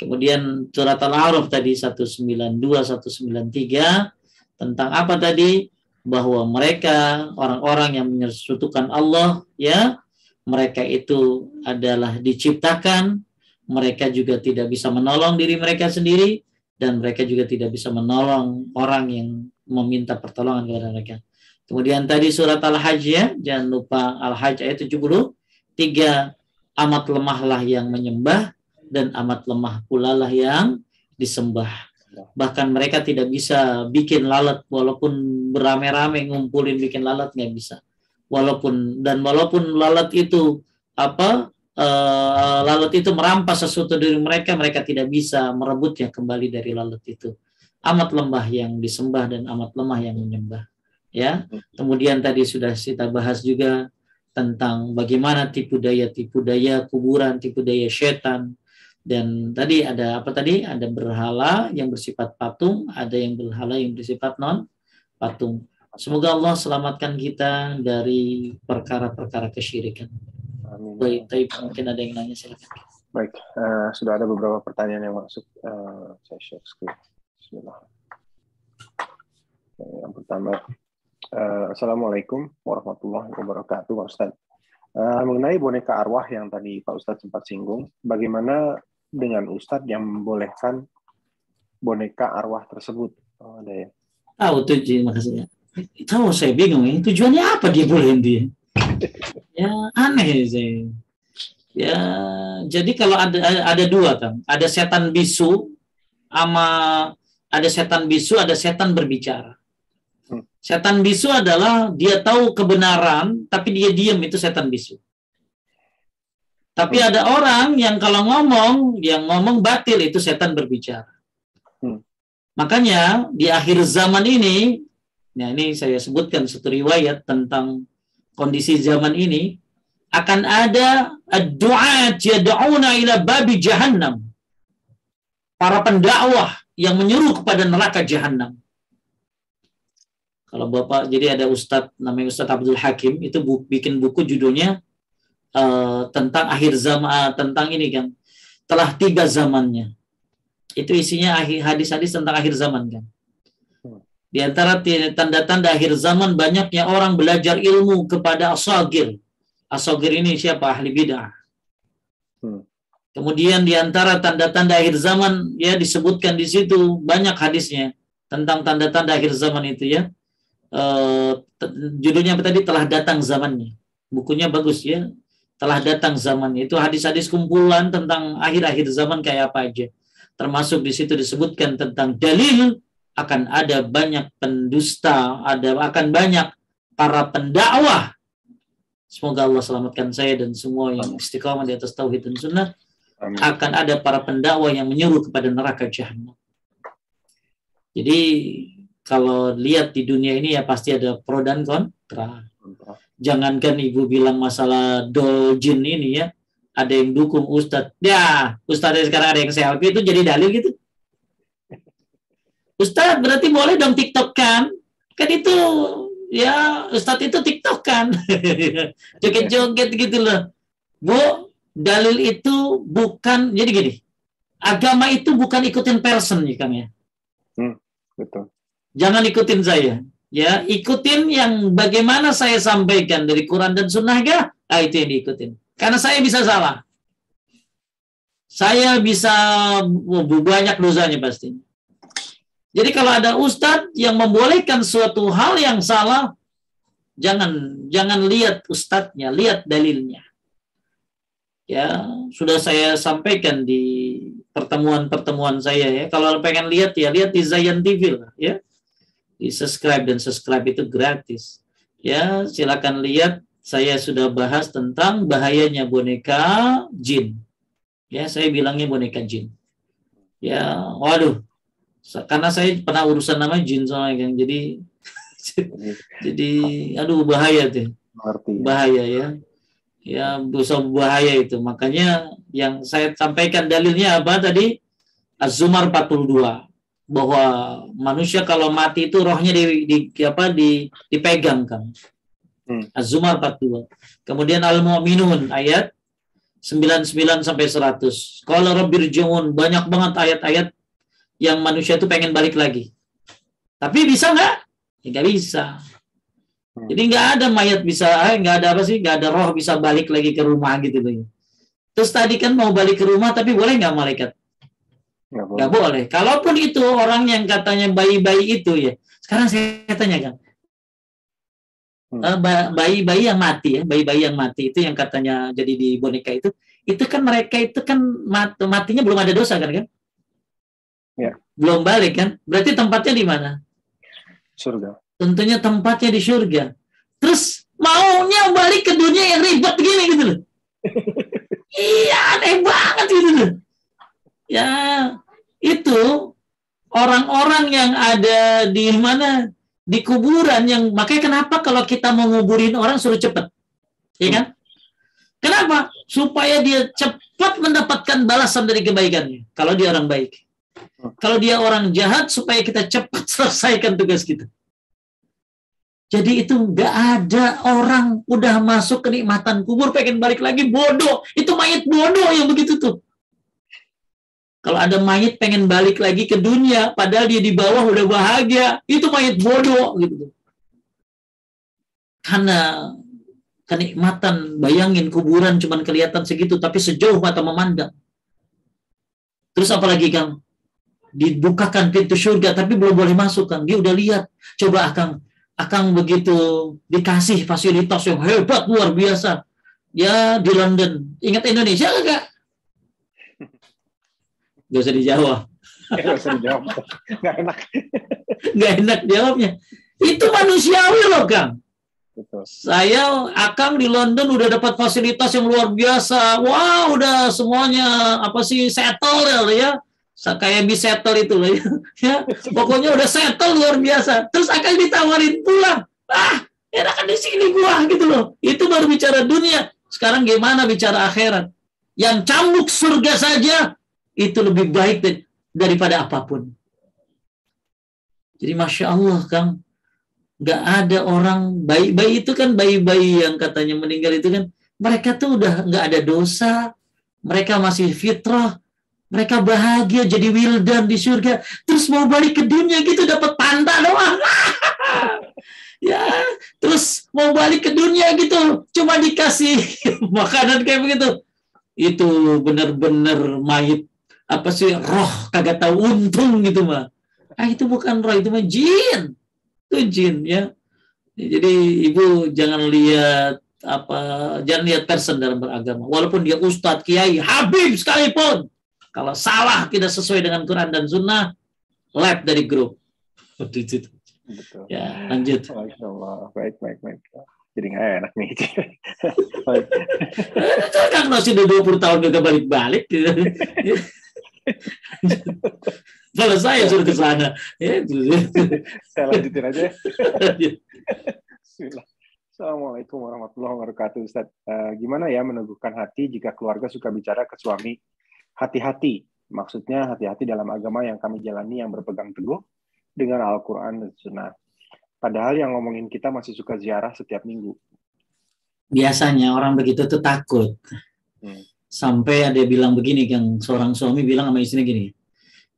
A: Kemudian surat Al-A'raf tadi 192, 193 tentang apa tadi? Bahwa mereka orang-orang yang menyekutukan Allah, ya, mereka itu adalah diciptakan, mereka juga tidak bisa menolong diri mereka sendiri, dan mereka juga tidak bisa menolong orang yang meminta pertolongan kepada mereka. Kemudian tadi surat Al-Hajj ya, jangan lupa Al-Hajj ayat 73, amat lemahlah yang menyembah dan amat lemah pula lah yang disembah. Bahkan mereka tidak bisa bikin lalat walaupun beramai-ramai ngumpulin bikin lalat, nggak bisa. Walaupun lalat itu lalat itu merampas sesuatu dari mereka, mereka tidak bisa merebutnya kembali dari lalat itu. Amat lemah yang disembah dan amat lemah yang menyembah. Ya. Kemudian tadi sudah kita bahas juga tentang bagaimana tipu daya kuburan, tipu daya setan. Dan tadi ada apa tadi? Ada berhala yang bersifat patung, ada yang berhala yang bersifat non patung. Semoga Allah selamatkan kita dari perkara-perkara kesyirikan. Amin. Baik, mungkin ada yang nanya, silakan.
B: Baik, sudah ada beberapa pertanyaan yang masuk. Saya share screen. Bismillah. Yang pertama, Assalamualaikum warahmatullahi wabarakatuh, Pak Ustadz. Mengenai boneka arwah yang tadi Pak Ustadz sempat singgung, bagaimana dengan Ustadz yang membolehkan boneka arwah tersebut? Oh, ada ya.
A: Tahu tuh, makasih. Tahu, saya bingung ya. Tujuannya apa dia bolehin dia? Ya aneh sih. Ya, jadi kalau ada 2 kan, ada setan bisu ada setan berbicara. Setan bisu adalah dia tahu kebenaran tapi dia diam, itu setan bisu. Tapi ada orang yang kalau ngomong batil, itu setan berbicara. Makanya di akhir zaman ini, nah ini saya sebutkan satu riwayat tentang kondisi zaman ini, akan ada ad-du'at yad'una ila babi jahannam. para pendakwah yang menyuruh kepada neraka jahanam. Kalau Bapak, jadi ada Ustadz, namanya Ustadz Abdul Hakim, itu bikin buku judulnya tentang akhir zaman, tentang ini kan, telah 3 zamannya. Itu isinya hadis-hadis tentang akhir zaman kan. Di antara tanda-tanda akhir zaman banyaknya orang belajar ilmu kepada asagir. Asagir ini siapa? Ahli bid'ah. Kemudian di antara tanda-tanda akhir zaman ya disebutkan di situ banyak hadisnya tentang tanda-tanda akhir zaman itu ya. Judulnya apa tadi? Telah datang zamannya. Bukunya bagus ya. Telah datang zamannya. Itu hadis-hadis kumpulan tentang akhir-akhir zaman kayak apa aja. Termasuk di situ disebutkan tentang dalil akan ada banyak pendusta, akan banyak para pendakwah. Semoga Allah selamatkan saya dan semua yang istiqamah di atas tauhid dan sunnah. Akan ada para pendakwah yang menyuruh kepada neraka jahanam. Jadi kalau lihat di dunia ini ya pasti ada pro dan kontra. Jangankan ibu bilang masalah dol jin ini ya, ada yang dukung ustadz. Ya, ustadz sekarang ada yang selfie itu jadi dalil gitu. Ustadz berarti boleh dong TikTok kan? Kan itu ya ustadz itu TikTok kan. Joget-joget gitu loh. Bu, dalil itu bukan, jadi gini. Agama itu bukan ikutin person ya Kang ya.
B: Betul.
A: Jangan ikutin saya, ya ikutin yang bagaimana saya sampaikan dari Quran dan Sunnah ya, itu yang diikutin. Karena saya bisa salah, saya bisa banyak dosanya pasti. Jadi kalau ada ustadz yang membolehkan suatu hal yang salah, jangan lihat ustadznya, lihat dalilnya. Ya sudah saya sampaikan di pertemuan saya ya. Kalau pengen lihat ya lihat di Zayan TV lah ya. Di subscribe itu gratis. Ya, silakan lihat. Saya sudah bahas tentang bahayanya boneka jin. Ya, saya bilangnya boneka jin. Ya, waduh. Karena saya pernah urusan nama jin soalnya kan. Jadi aduh bahaya tuh. Bahaya ya. Ya, bisa bahaya itu. Makanya yang saya sampaikan dalilnya apa tadi? Az-Zumar 42. Bahwa manusia kalau mati itu rohnya dipegang kan. Az-Zumar 42. Kemudian Al-Mu'minun ayat 99 sampai 100. Qala rabbirji'un, banyak banget ayat-ayat yang manusia itu pengen balik lagi. Tapi bisa nggak? Ya, nggak bisa. Jadi nggak ada mayat bisa, nggak ada roh bisa balik lagi ke rumah gitu loh. Terus tadi kan mau balik ke rumah, tapi boleh nggak malaikat? Nggak boleh. Kalaupun itu orang yang katanya bayi-bayi itu ya. Sekarang saya tanyakan. Bayi-bayi yang mati ya. Bayi-bayi yang mati itu yang katanya jadi di boneka itu kan mereka itu kan matinya belum ada dosa kan?
B: Ya.
A: Belum balik kan? Berarti tempatnya di mana?
B: Surga. Tentunya
A: tempatnya di surga. Terus maunya balik ke dunia yang ribet begini gitu loh. Iya, aneh banget gitu loh. Ya, itu orang-orang yang ada di mana di kuburan yang makanya kenapa kalau kita mau nguburin orang suruh cepat, ya kan? Kenapa? Supaya dia cepat mendapatkan balasan dari kebaikannya. Kalau dia orang baik, kalau dia orang jahat supaya kita cepat selesaikan tugas kita. Jadi itu nggak ada orang udah masuk kenikmatan kubur pengen balik lagi, bodoh. Itu mayat bodoh yang begitu tuh. Kalau ada mayat pengen balik lagi ke dunia, padahal dia di bawah udah bahagia, itu mayat bodoh gitu. Karena kenikmatan, bayangin kuburan cuman kelihatan segitu, tapi sejauh mata memandang. Terus apalagi Kang, dibukakan pintu surga, tapi belum boleh masuk Kang. Dia udah lihat. Coba Akang begitu dikasih fasilitas yang hebat luar biasa. Ya di London. Ingat Indonesia enggak? Gak usah dijawab.
B: Gak usah dijawab. Gak enak.
A: Gak enak jawabnya. Itu manusiawi loh, Kang.
B: Betul.
A: Saya, Akang di London udah dapat fasilitas yang luar biasa. Wah, udah semuanya settle ya. Kayak settle itu loh ya. Pokoknya udah settle luar biasa. Terus Akang ditawarin pulang. Enakan di sini gua gitu loh. Itu baru bicara dunia. Sekarang gimana bicara akhirat? Yang cambuk surga saja itu lebih baik daripada apapun. Jadi Masya Allah, Kang, nggak ada orang, bayi-bayi itu kan, bayi-bayi yang katanya meninggal itu kan, mereka tuh udah nggak ada dosa, mereka masih fitrah, mereka bahagia jadi wildan di surga, terus mau balik ke dunia gitu dapat tanda doang. Ya, terus mau balik ke dunia gitu, cuma dikasih makanan kayak begitu. Itu benar-benar mayit, apa sih, roh kagak tahu untung gitu mah. Itu bukan roh, itu mah jin. Itu jin ya. Jadi ibu jangan lihat jangan lihat person dalam beragama. Walaupun dia ustadz, kiai, habib sekalipun, kalau salah tidak sesuai dengan Quran dan Sunnah, lab dari grup.
B: Betul.
A: Ya, lanjut.
B: Masya Allah. Baik. Jadi nggak enak nih.
A: Kan masih udah 20 tahun gak balik-balik. Kalau saya suruh ke sana.
B: Saya lanjutin aja. Bismillah. Assalamualaikum warahmatullahi wabarakatuh, Ustaz. Gimana ya meneguhkan hati jika keluarga suka bicara ke suami? Hati-hati. Maksudnya hati-hati dalam agama yang kami jalani yang berpegang teguh dengan Al-Quran dan Sunnah. Padahal yang ngomongin kita masih suka ziarah setiap minggu. Biasanya orang begitu tuh takut. Sampai ada bilang begini, Kang, seorang suami bilang sama istrinya gini,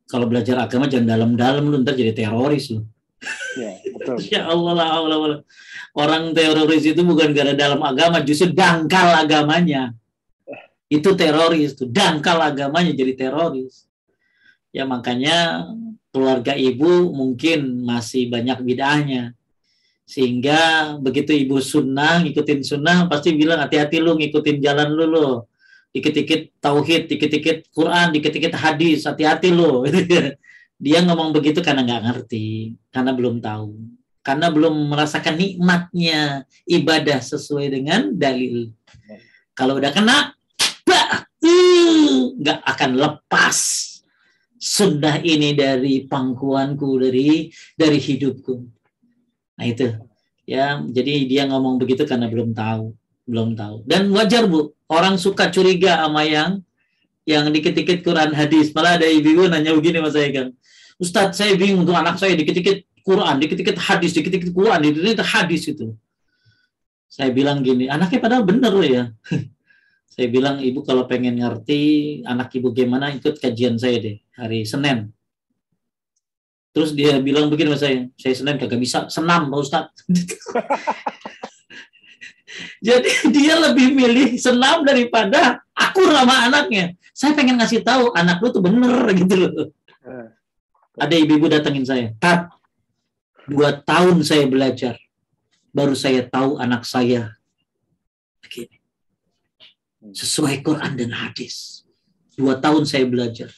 B: kalau belajar agama jangan dalam-dalam, lu ntar jadi teroris lu. Ya, betul. Ya Allah. Orang teroris itu bukan gara dalam agama, justru dangkal agamanya. Itu teroris, tuh dangkal agamanya jadi teroris. Ya makanya keluarga ibu mungkin masih banyak bid'ahnya. Sehingga begitu ibu sunnah, ngikutin sunnah, pasti bilang hati-hati lu ngikutin jalan lu lo. Dikit-dikit tauhid, dikit-dikit Quran, dikit-dikit hadis, hati-hati lu. Dia ngomong begitu karena nggak ngerti, karena belum tahu, karena belum merasakan nikmatnya ibadah sesuai dengan dalil. Kalau udah kena, nggak akan lepas sunnah ini dari pangkuanku, dari hidupku. Nah itu, ya. Jadi dia ngomong begitu karena belum tahu. Dan wajar, Bu, orang suka curiga sama yang dikit-dikit Quran hadis. Malah ada ibu nanya begini sama saya, kan, Ustadz, saya bingung untuk anak saya, dikit-dikit Quran, dikit-dikit hadis, dikit-dikit Quran, dikit-dikit hadis itu. Saya bilang gini, anaknya padahal bener loh ya. Saya bilang, ibu kalau pengen ngerti anak ibu gimana, ikut kajian saya deh hari Senin. Terus dia bilang begini sama saya Senin kagak bisa, senam Pak Ustadz. Jadi dia lebih milih senam daripada akur sama anaknya. Saya pengen ngasih tahu anak lu tuh bener gitu loh. Ada ibu-ibu datangin saya, Tat, 2 tahun saya belajar, baru saya tahu anak saya begini, sesuai Quran dan hadis. 2 tahun saya belajar.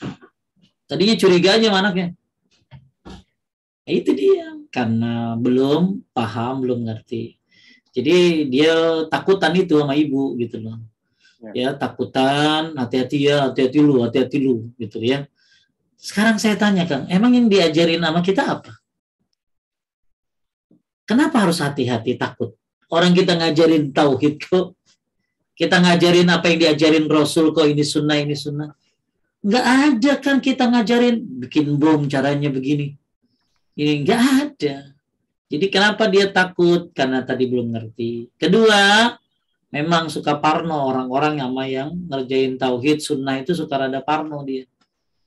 B: Tadinya curiga aja sama anaknya. Itu dia, karena belum paham, belum ngerti. Jadi dia takutan itu sama ibu gitu loh. Ya, takutan, hati-hati lu gitu ya. Sekarang saya tanya, Kang, emang yang diajarin sama kita apa? Kenapa harus hati-hati, takut? Orang kita ngajarin tauhid kok. Kita ngajarin apa yang diajarin Rasul kok, ini sunnah. Nggak ada kan kita ngajarin bikin bom caranya begini. Ini nggak ada. Jadi kenapa dia takut? Karena tadi belum ngerti. Kedua, memang suka parno orang-orang yang ngerjain tauhid sunnah itu suka rada parno dia.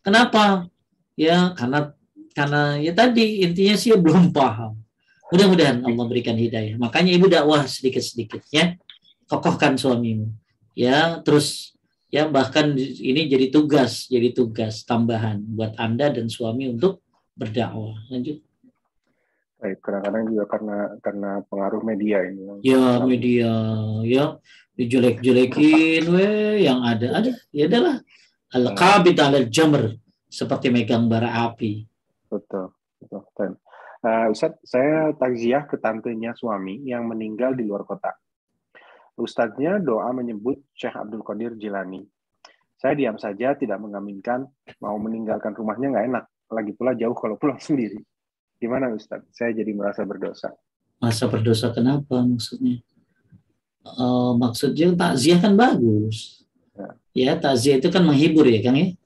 B: Kenapa? Ya karena ya tadi intinya sih belum paham. Mudah-mudahan Allah berikan hidayah. Makanya ibu dakwah sedikit-sedikit ya. Kokohkan suamimu. Ya, terus ya bahkan ini jadi tugas tambahan buat Anda dan suami untuk berdakwah. Lanjut. Baik, kadang-kadang juga karena pengaruh media ini.
A: Ya, media ya dijelek-jelekin yang ada. Ya adalah al-qabid al-jamr, seperti megang bara api.
B: Betul. Ustadz, saya takziah ke tantenya suami yang meninggal di luar kota. Ustadznya doa menyebut Syekh Abdul Qadir Jilani. Saya diam saja, tidak mengaminkan, mau meninggalkan rumahnya nggak enak. Lagi pula jauh kalau pulang sendiri. Gimana Ustadz? Saya jadi merasa berdosa.
A: Merasa berdosa kenapa maksudnya? Maksudnya takziah kan bagus. Ya, takziah itu kan menghibur ya, Kang ya.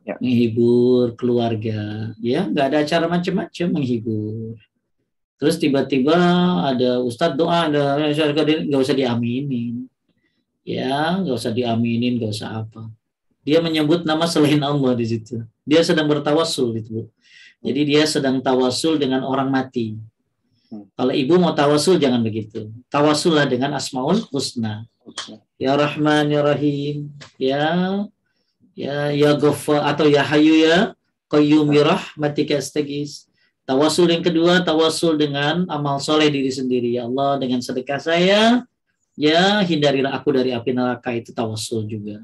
B: Ya.
A: menghibur keluarga, ya nggak ada acara macam-macam, menghibur. Terus tiba-tiba ada ustadz doa, ada nggak usah diaminin, ya nggak usah diaminin, nggak usah apa. Dia menyebut nama selain Allah di situ. Dia sedang bertawassul gitu. Jadi dia sedang tawasul dengan orang mati. Kalau ibu mau tawasul jangan begitu. Tawasullah dengan Asmaul Husna. Ya Rahman ya Rahim, ya Ghaffar atau ya Hayyu ya Qayyum bi rahmatika astaghits. Tawasul yang kedua, tawasul dengan amal soleh diri sendiri. Ya Allah, dengan sedekah saya, ya hindarilah aku dari api neraka, itu tawasul juga.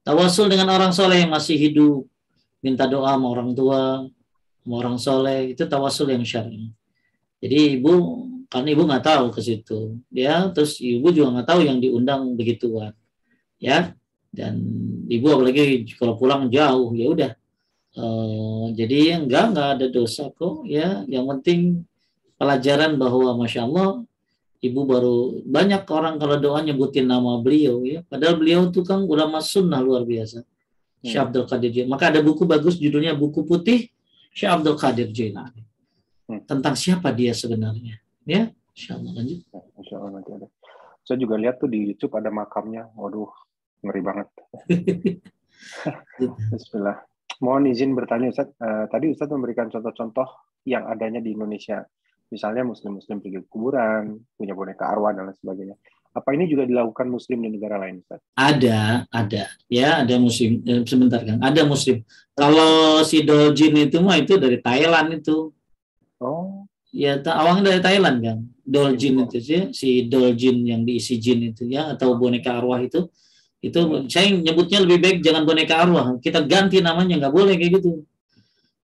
A: Tawasul dengan orang soleh yang masih hidup, minta doa sama orang tua, sama orang soleh, itu tawasul yang syar'i. Jadi ibu, kan ibu nggak tahu ke situ, ya, terus ibu juga nggak tahu yang diundang begituan, ya, dan ibu apalagi kalau pulang jauh, ya udah. Jadi enggak ada dosa kok, ya. Yang penting pelajaran bahwa masya Allah, ibu baru banyak orang kalau doa nyebutin nama beliau, ya. Padahal beliau itu kan ulama sunnah luar biasa. Syekh Abdul Qadir Jailani. Maka ada buku bagus judulnya Buku Putih Syekh Abdul Qadir Jailani. Tentang siapa dia sebenarnya, ya. Insyaallah lanjut.
B: Insyaallah nanti ada. Saya juga lihat tuh di YouTube ada makamnya. Waduh, ngeri banget. Bismillah. Mohon izin bertanya Ustaz. Tadi Ustaz memberikan contoh-contoh yang adanya di Indonesia. Misalnya muslim-muslim pergi ke kuburan, punya boneka arwah dan lain sebagainya. Apa ini juga dilakukan muslim di negara lain, Ustaz?
A: Ada. Ya, ada muslim. Sebentar kan. Ada muslim. Kalau si Doljin itu mah itu dari Thailand itu.
B: Oh.
A: Ya, awalnya dari Thailand kan. Doljin itu sih, si Doljin yang diisi jin itu ya, atau boneka arwah itu saya nyebutnya lebih baik jangan boneka arwah, kita ganti namanya, nggak boleh kayak gitu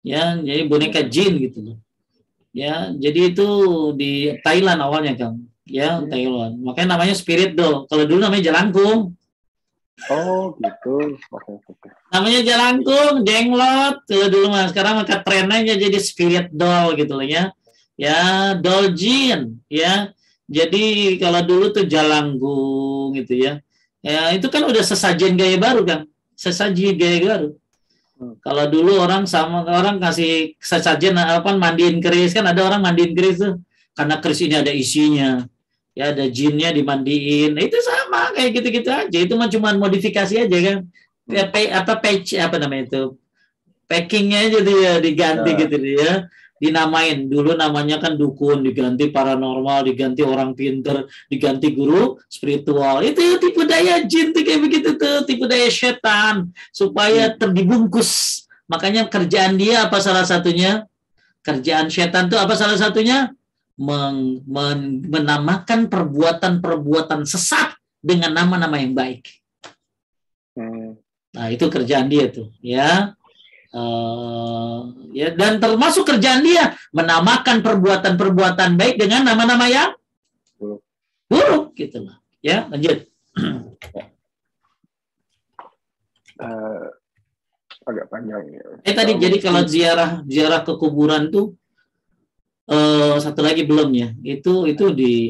A: ya, jadi boneka jin gitu loh ya. Jadi itu di Thailand awalnya kan ya, Thailand, makanya namanya spirit doll. Kalau dulu namanya jelangkung.
B: Oh gitu. Oke.
A: Namanya jelangkung, jenglot kalau dulu mas. Sekarang maka trennya jadi spirit doll gitu loh ya, doll jin ya. Jadi kalau dulu tuh jalangkung gitu ya. Ya, itu kan udah sesajen gaya baru kan, sesaji gaya baru. Kalau dulu orang kasih sesajen apa, mandiin keris kan, ada orang mandiin keris tuh karena keris ini ada isinya, ya ada jinnya dimandiin. Itu sama kayak gitu-gitu aja. Itu mah cuma modifikasi aja kan. Ya, patch apa namanya itu, packingnya aja tuh ya diganti gitu ya. Dinamain dulu namanya kan dukun, diganti paranormal, diganti orang pinter, diganti guru spiritual. Itu tipu daya jin tuh kayak begitu tuh, tipu daya setan supaya terdibungkus. Makanya kerjaan dia apa salah satunya? Kerjaan setan tuh apa salah satunya? Menamakan perbuatan-perbuatan sesat dengan nama-nama yang baik. Nah, itu kerjaan dia tuh, ya. Ya, dan termasuk kerjaan dia menamakan perbuatan-perbuatan baik dengan nama-nama yang buruk gitu loh. Ya, lanjut.
B: Agak panjang ya.
A: Tadi jadi kalau ziarah ke kuburan tuh satu lagi belum ya. Itu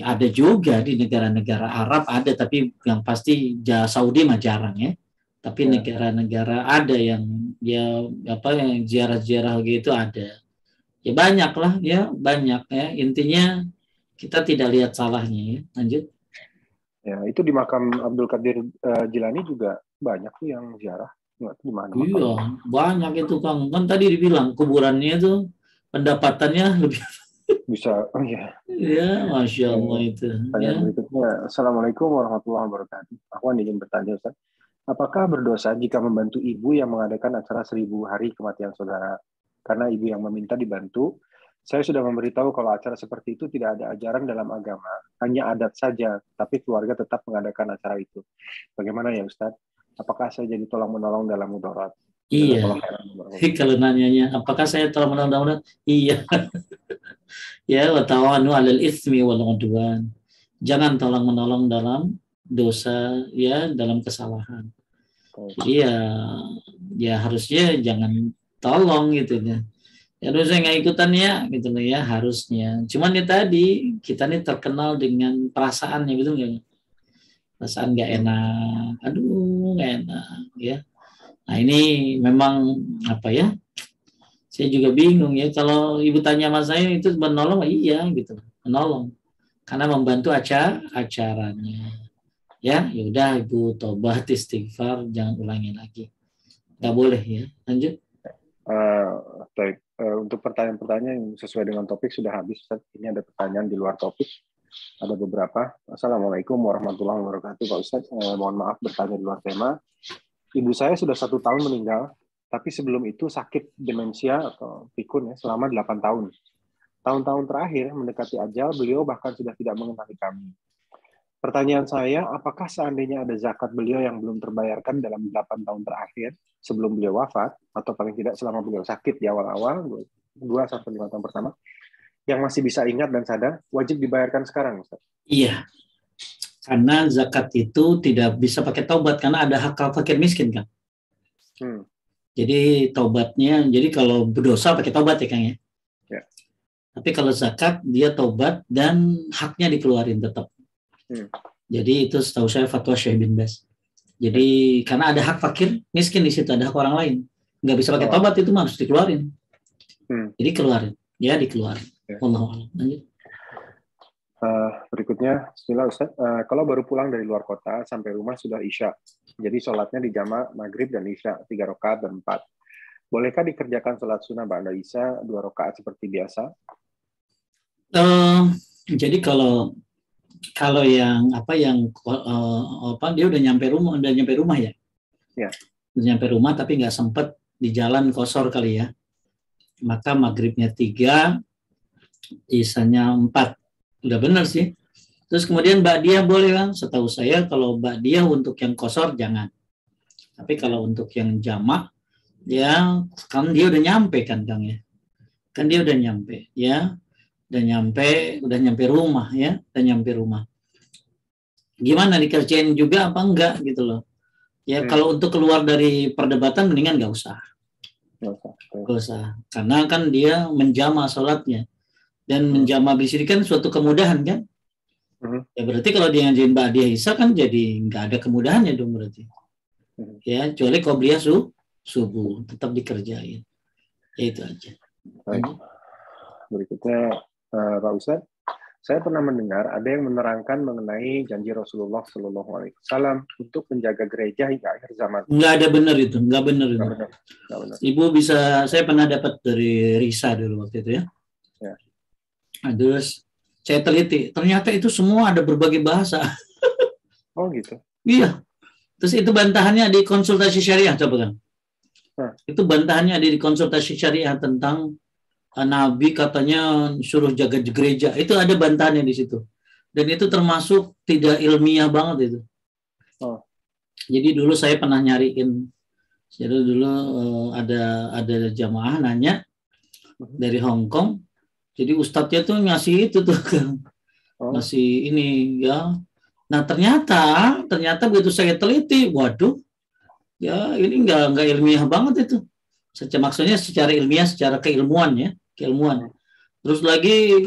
A: ada juga di negara-negara Arab ada, tapi yang pasti Saudi mah jarang ya. Tapi negara-negara ada yang yang ziarah-ziarah gitu ada. Ya banyak lah ya, banyak ya. Intinya kita tidak lihat salahnya ya. Lanjut.
B: Ya, itu di makam Abdul Qadir Jilani juga banyak tuh yang ziarah. Di mana?
A: Iya, banyak itu Kang. Kan tadi dibilang kuburannya itu pendapatannya lebih
B: bisa. Oh ya.
A: Ya, Masya Allah itu.
B: Pertanyaan berikutnya. Assalamualaikum warahmatullahi wabarakatuh. Aku ingin bertanya Ustaz. Apakah berdosa jika membantu ibu yang mengadakan acara 1000 hari kematian saudara? Karena ibu yang meminta dibantu, saya sudah memberitahu kalau acara seperti itu tidak ada ajaran dalam agama, hanya adat saja, tapi keluarga tetap mengadakan acara itu. Bagaimana ya Ustaz? Apakah saya jadi tolong-menolong dalam mudarat?
A: Iya. Kalau nanyanya, apakah saya tolong-menolong dalam mudarat? Iya. Ya, wa ta'awanu 'alal itsmi wal 'udwan. Jangan tolong-menolong dalam dosa ya, dalam kesalahan. Jadi ya harusnya jangan tolong gitu ya. Ya harusnya nggak ikutan ya gitu loh ya, harusnya. Cuman ya tadi kita nih terkenal dengan perasaannya, betul nggak? Perasaan nggak enak, aduh nggak enak ya. Nah ini memang apa ya? Saya juga bingung ya. Kalau ibu tanya sama saya itu menolong, iya gitu, menolong. Karena membantu acaranya. Ya, yaudah ibu tobat istighfar, jangan ulangi lagi. Nggak boleh ya. Lanjut.
B: Baik. Untuk pertanyaan-pertanyaan yang sesuai dengan topik sudah habis, Ustaz. Ini ada pertanyaan di luar topik. Ada beberapa. Assalamualaikum warahmatullahi wabarakatuh, Pak Ustaz. Mohon maaf bertanya di luar tema. Ibu saya sudah 1 tahun meninggal, tapi sebelum itu sakit demensia atau pikun ya selama 8 tahun. Tahun-tahun terakhir mendekati ajal, beliau bahkan sudah tidak mengenali kami. Pertanyaan saya, apakah seandainya ada zakat beliau yang belum terbayarkan dalam 8 tahun terakhir sebelum beliau wafat, atau paling tidak selama beliau sakit di awal-awal, 2-5 tahun pertama, yang masih bisa ingat dan sadar, wajib dibayarkan sekarang, Ustaz?
A: Iya, karena zakat itu tidak bisa pakai taubat karena ada hak fakir miskin kan. Jadi taubatnya, jadi kalau berdosa pakai taubat ya Kang ya.
B: Ya.
A: Tapi kalau zakat dia taubat dan haknya dikeluarin tetap. Jadi itu setahu saya fatwa Syekh bin Baz. Jadi karena ada hak fakir miskin di situ, ada hak orang lain, nggak bisa pakai taubat itu harus dikeluarin. Jadi keluarin, ya dikeluarin. Wallahu a'lam. Lanjut.
B: Berikutnya, bismillah Ustaz. Kalau baru pulang dari luar kota sampai rumah sudah Isya, jadi sholatnya di jama' maghrib dan Isya 3 rakaat dan 4. Bolehkah dikerjakan sholat sunnah ba'da Isya 2 rakaat seperti biasa?
A: Jadi kalau yang dia udah nyampe rumah ya.
B: Ya.
A: Udah nyampe rumah tapi nggak sempat di jalan kosor kali ya. Maka maghribnya 3, isanya 4. Udah benar sih. Terus kemudian ba'diyah boleh kan? Setahu saya kalau ba'diyah untuk yang kosor jangan. Tapi kalau untuk yang jamak ya kan dia udah nyampe kan Kang ya. Kan dia udah nyampe ya. Udah nyampe rumah ya, udah nyampe rumah. Gimana dikerjain juga apa enggak gitu loh. Ya kalau untuk keluar dari perdebatan mendingan nggak usah. Nggak usah. Karena kan dia menjama sholatnya. Dan menjama di sini kan suatu kemudahan kan. Ya berarti kalau dia ngajain ba'diyah Isya kan jadi nggak ada kemudahannya dong berarti. Ya kecuali qobliyah subuh tetap dikerjain. Ya itu aja.
B: Baik. Berikutnya Pak Ustadz, saya pernah mendengar ada yang menerangkan mengenai janji Rasulullah Shallallahu Alaihi Wasallam untuk menjaga gereja hingga akhir zaman.
A: Nggak ada benar itu, nggak benar itu.
B: Nggak benar.
A: Ibu bisa, saya pernah dapat dari Risa dulu waktu itu ya. Nah, terus saya teliti, ternyata itu semua ada berbagai bahasa.
B: Oh gitu.
A: Iya. Terus itu bantahannya di konsultasi syariah, coba kan? Itu bantahannya ada di konsultasi syariah tentang Nabi katanya suruh jaga gereja. Itu ada bantahannya di situ. Dan itu termasuk tidak ilmiah banget itu. Jadi dulu saya pernah nyariin. Jadi dulu ada jamaah nanya dari Hong Kong. Jadi ustadznya tuh ngasih itu tuh kan. Ngasih ini ya. Nah ternyata begitu saya teliti, waduh. Ya ini nggak ilmiah banget itu. Maksudnya secara ilmiah, secara keilmuan ya, keilmuan. Terus lagi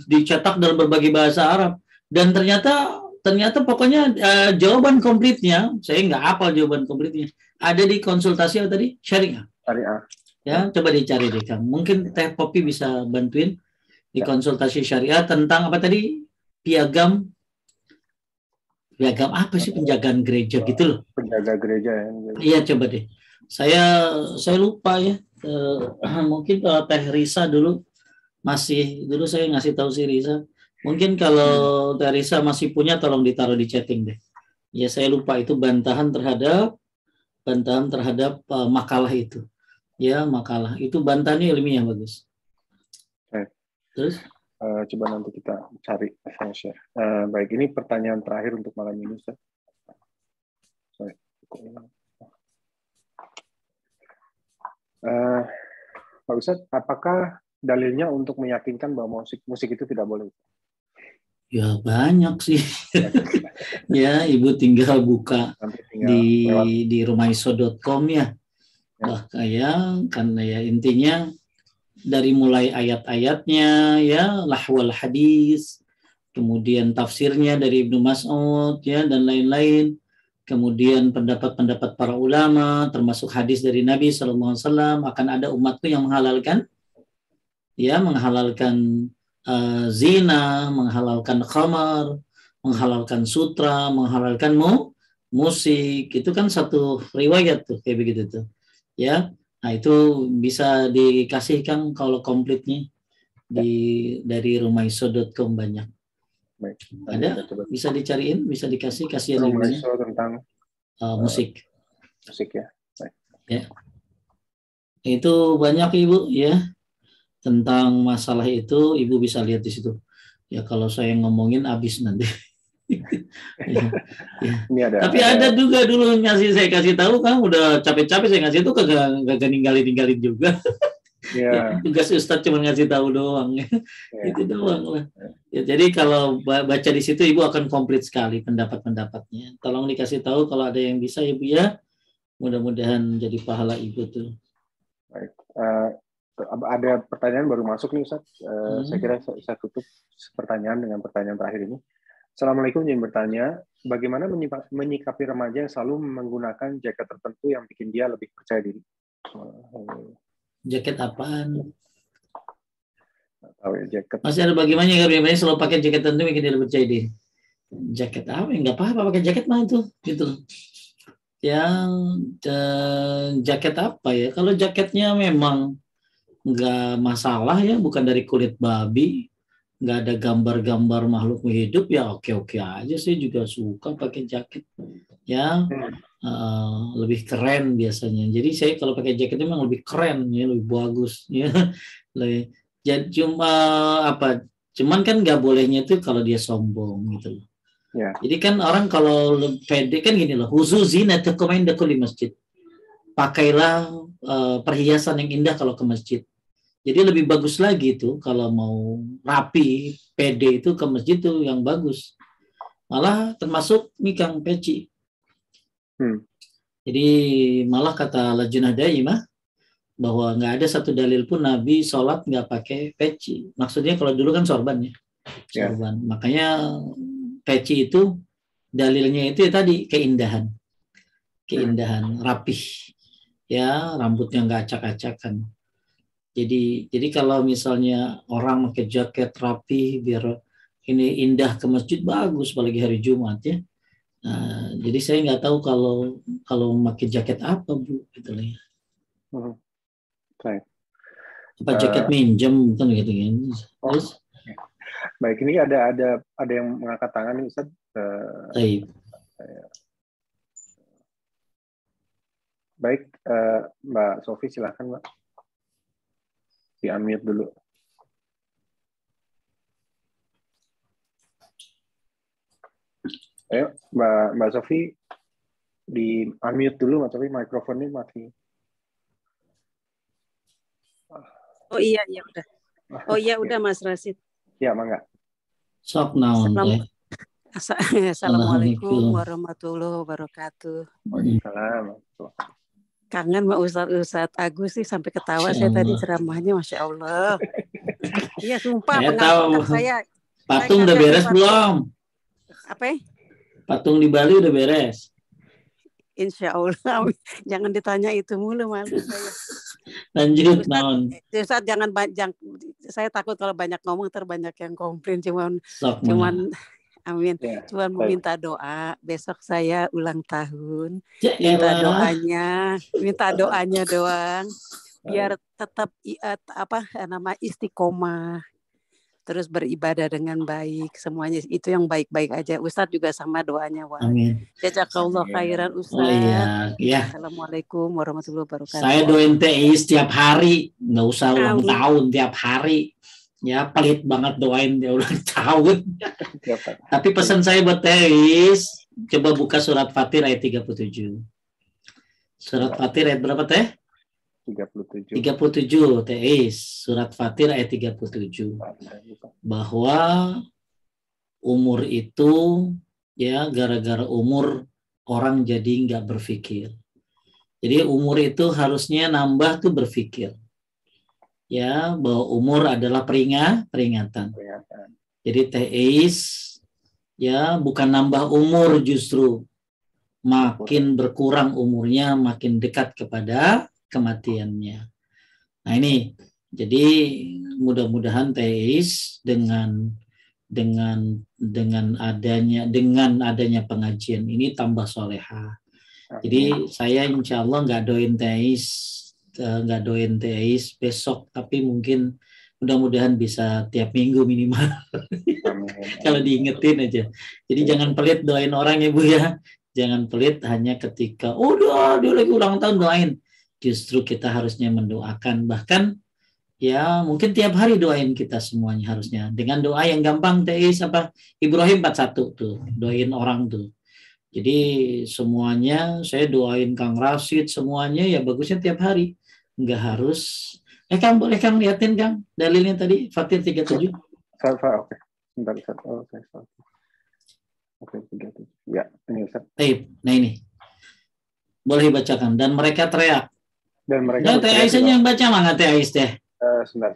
A: dicetak dalam berbagai bahasa Arab dan ternyata pokoknya jawaban komplitnya, saya nggak hafal jawaban komplitnya, ada di konsultasi tadi syariah. Ya, coba dicari deh Kang. Mungkin Teh Popi bisa bantuin di konsultasi syariah tentang apa tadi? Piagam apa sih penjagaan gereja gitu loh.
B: Penjaga gereja ya.
A: Iya coba deh. Saya lupa ya. Mungkin kalau Teh Risa dulu saya ngasih tahu si Risa. Mungkin kalau Teh Risa masih punya tolong ditaruh di chatting deh. Ya saya lupa itu bantahan terhadap makalah itu. Ya makalah itu bantahannya ilmiah bagus. Terus?
B: Coba nanti kita cari share. Baik, ini pertanyaan terakhir untuk malam ini, Ustaz. Pak Ustaz, apakah dalilnya untuk meyakinkan bahwa musik itu tidak boleh?
A: Ya banyak sih. Ya, Ibu tinggal buka di rumaiso.com ya. Karena ya intinya dari mulai ayat-ayatnya ya lahwal hadis, kemudian tafsirnya dari Ibnu Mas'ud ya dan lain-lain. kemudian pendapat-pendapat para ulama, termasuk hadis dari Nabi SAW, akan ada umatku yang menghalalkan zina, menghalalkan khamar, menghalalkan sutra, menghalalkan musik. Itu kan satu riwayat tuh kayak begitu tuh. Ya. Nah, itu bisa dikasihkan kalau komplitnya dari rumaiso.com banyak.
B: Baik.
A: Ada? Bisa dicariin, bisa kasihan
B: Rumaiso tentang
A: musik.
B: Musik ya. Baik.
A: Ya. Itu banyak Ibu ya. Tentang masalah itu Ibu bisa lihat di situ. Ya kalau saya ngomongin habis nanti. Ya.
B: Ini
A: Tapi ada juga dulu saya kasih tahu, kan udah capek-capek saya ngasih itu kagak ninggalin juga. Ya, tugas Ustadz cuma ngasih tahu doang. Itu doang lah. Ya, jadi kalau baca di situ Ibu akan komplit sekali pendapat-pendapatnya. Tolong dikasih tahu kalau ada yang bisa Ibu ya. Mudah-mudahan jadi pahala Ibu tuh.
B: Baik. Ada pertanyaan baru masuk nih Ustaz. Saya kira saya tutup pertanyaan dengan pertanyaan terakhir ini. Assalamualaikum, izin bertanya, bagaimana menyikapi remaja yang selalu menggunakan jaket tertentu yang bikin dia lebih percaya diri?
A: Jaket apaan?
B: Tahu ya, jaket.
A: Masih ada bagaimana ya, selalu pakai jaket tertentu bikin dia lebih percaya diri. Jaket apa? Nggak apa-apa pakai jaket mah itu, gitu. Yang jaket apa ya? Kalau jaketnya memang nggak masalah ya, bukan dari kulit babi, nggak ada gambar-gambar makhluk hidup, ya oke-oke aja. Saya juga suka pakai jaket ya, lebih keren biasanya. Jadi saya kalau pakai jaket memang lebih keren ya, lebih bagus ya. Jadi cuman kan nggak bolehnya itu kalau dia sombong gitu. Ya. Jadi kan orang kalau pede kan gini loh, huzu zinatukum inda kulli masjid. Pakailah perhiasan yang indah kalau ke masjid. Jadi lebih bagus lagi tuh kalau mau rapi, pede itu ke masjid tuh yang bagus. Malah termasuk Kang peci. Jadi malah kata Lajnah Daimah bahwa nggak ada satu dalil pun Nabi sholat nggak pakai peci. Maksudnya kalau dulu kan sorban ya. Sorban. Makanya peci itu dalilnya itu ya tadi keindahan. Keindahan, rapih. Ya, rambutnya nggak acak-acakan. Jadi kalau misalnya orang pakai jaket rapi biar ini indah ke masjid, bagus apalagi hari Jumat ya. Nah, jadi saya nggak tahu kalau pakai jaket apa Bu gitu ya. Apa jaket minjem kan gitu kan. Terus
B: baik, ini ada yang mengangkat tangan nih Ustaz. Baik, Mbak Sofi silakan Mbak. Di-unmute dulu. Ayo, Mbak Sofi, di-unmute dulu, Mbak Sofi, mikrofonnya mati.
C: Oh iya udah. Oh iya udah Mas Rasid.
B: Ya, mangga.
A: Sok naon teh.
C: Assalamualaikum warahmatullahi wabarakatuh.
B: Waalaikumsalam.
C: Kangen sama Ustadz Agus sih sampai ketawa saya tadi ceramahnya, Masya Allah. Iya sumpah
A: tahu.
C: Saya.
A: Patung udah beres belum?
C: Apa?
A: Patung di Bali udah beres.
C: Insya Allah. Jangan ditanya itu mulu malu saya.
A: Lanjut naon.
C: Ustadz jangan saya takut kalau banyak ngomong terbanyak yang komplain cuman amin. Cuma mau minta doa. Besok saya ulang tahun. Minta doanya doang. Biar tetap istiqomah. Terus beribadah dengan baik. Semuanya itu yang baik-baik aja. Ustadz juga sama doanya.
A: Amin.
C: Jazakallah khairan Ustadz.
A: Oh iya.
C: Assalamualaikum warahmatullahi wabarakatuh.
A: Saya doain TIS tiap hari. Nggak usah ulang tahun tiap hari. Ya pelit banget doain dia ulang tahun. Tapi pesan saya buat Teis, coba buka surat Fatir ayat 37. Surat Fatir ayat berapa Teh? 37 Teis, surat Fatir ayat 37. Bahwa umur itu ya gara-gara umur orang jadi nggak berpikir. Jadi umur itu harusnya nambah tuh berpikir. Ya, bahwa umur adalah peringatan. Jadi teis ya bukan nambah umur justru. makin berkurang umurnya, makin dekat kepada kematiannya. Nah ini, jadi mudah-mudahan teis dengan adanya pengajian ini tambah soleha. Jadi saya insya Allah nggak doain teis besok, tapi mungkin mudah-mudahan bisa tiap minggu minimal. Kalau diingetin aja. Jadi jangan pelit doain orang ya Bu ya. Jangan pelit hanya ketika udah dia lagi ulang tahun doain. Justru kita harusnya mendoakan, bahkan ya mungkin tiap hari doain kita semuanya harusnya. Dengan doa yang gampang teis apa Ibrahim 41 tuh, doain orang tuh. Jadi semuanya saya doain Kang Rashid semuanya ya bagusnya tiap hari. Enggak harus Kang, boleh Kang liatin Kang dalilnya tadi Fatir 37.
B: Oke. Bentar, Oke, 37. Ya, ini Ustaz.
A: Nah ini. Boleh bacakan dan mereka teriak.
B: Dan mereka
A: Teh Ais aja yang baca mana Teh Ais teh?
B: Sebentar.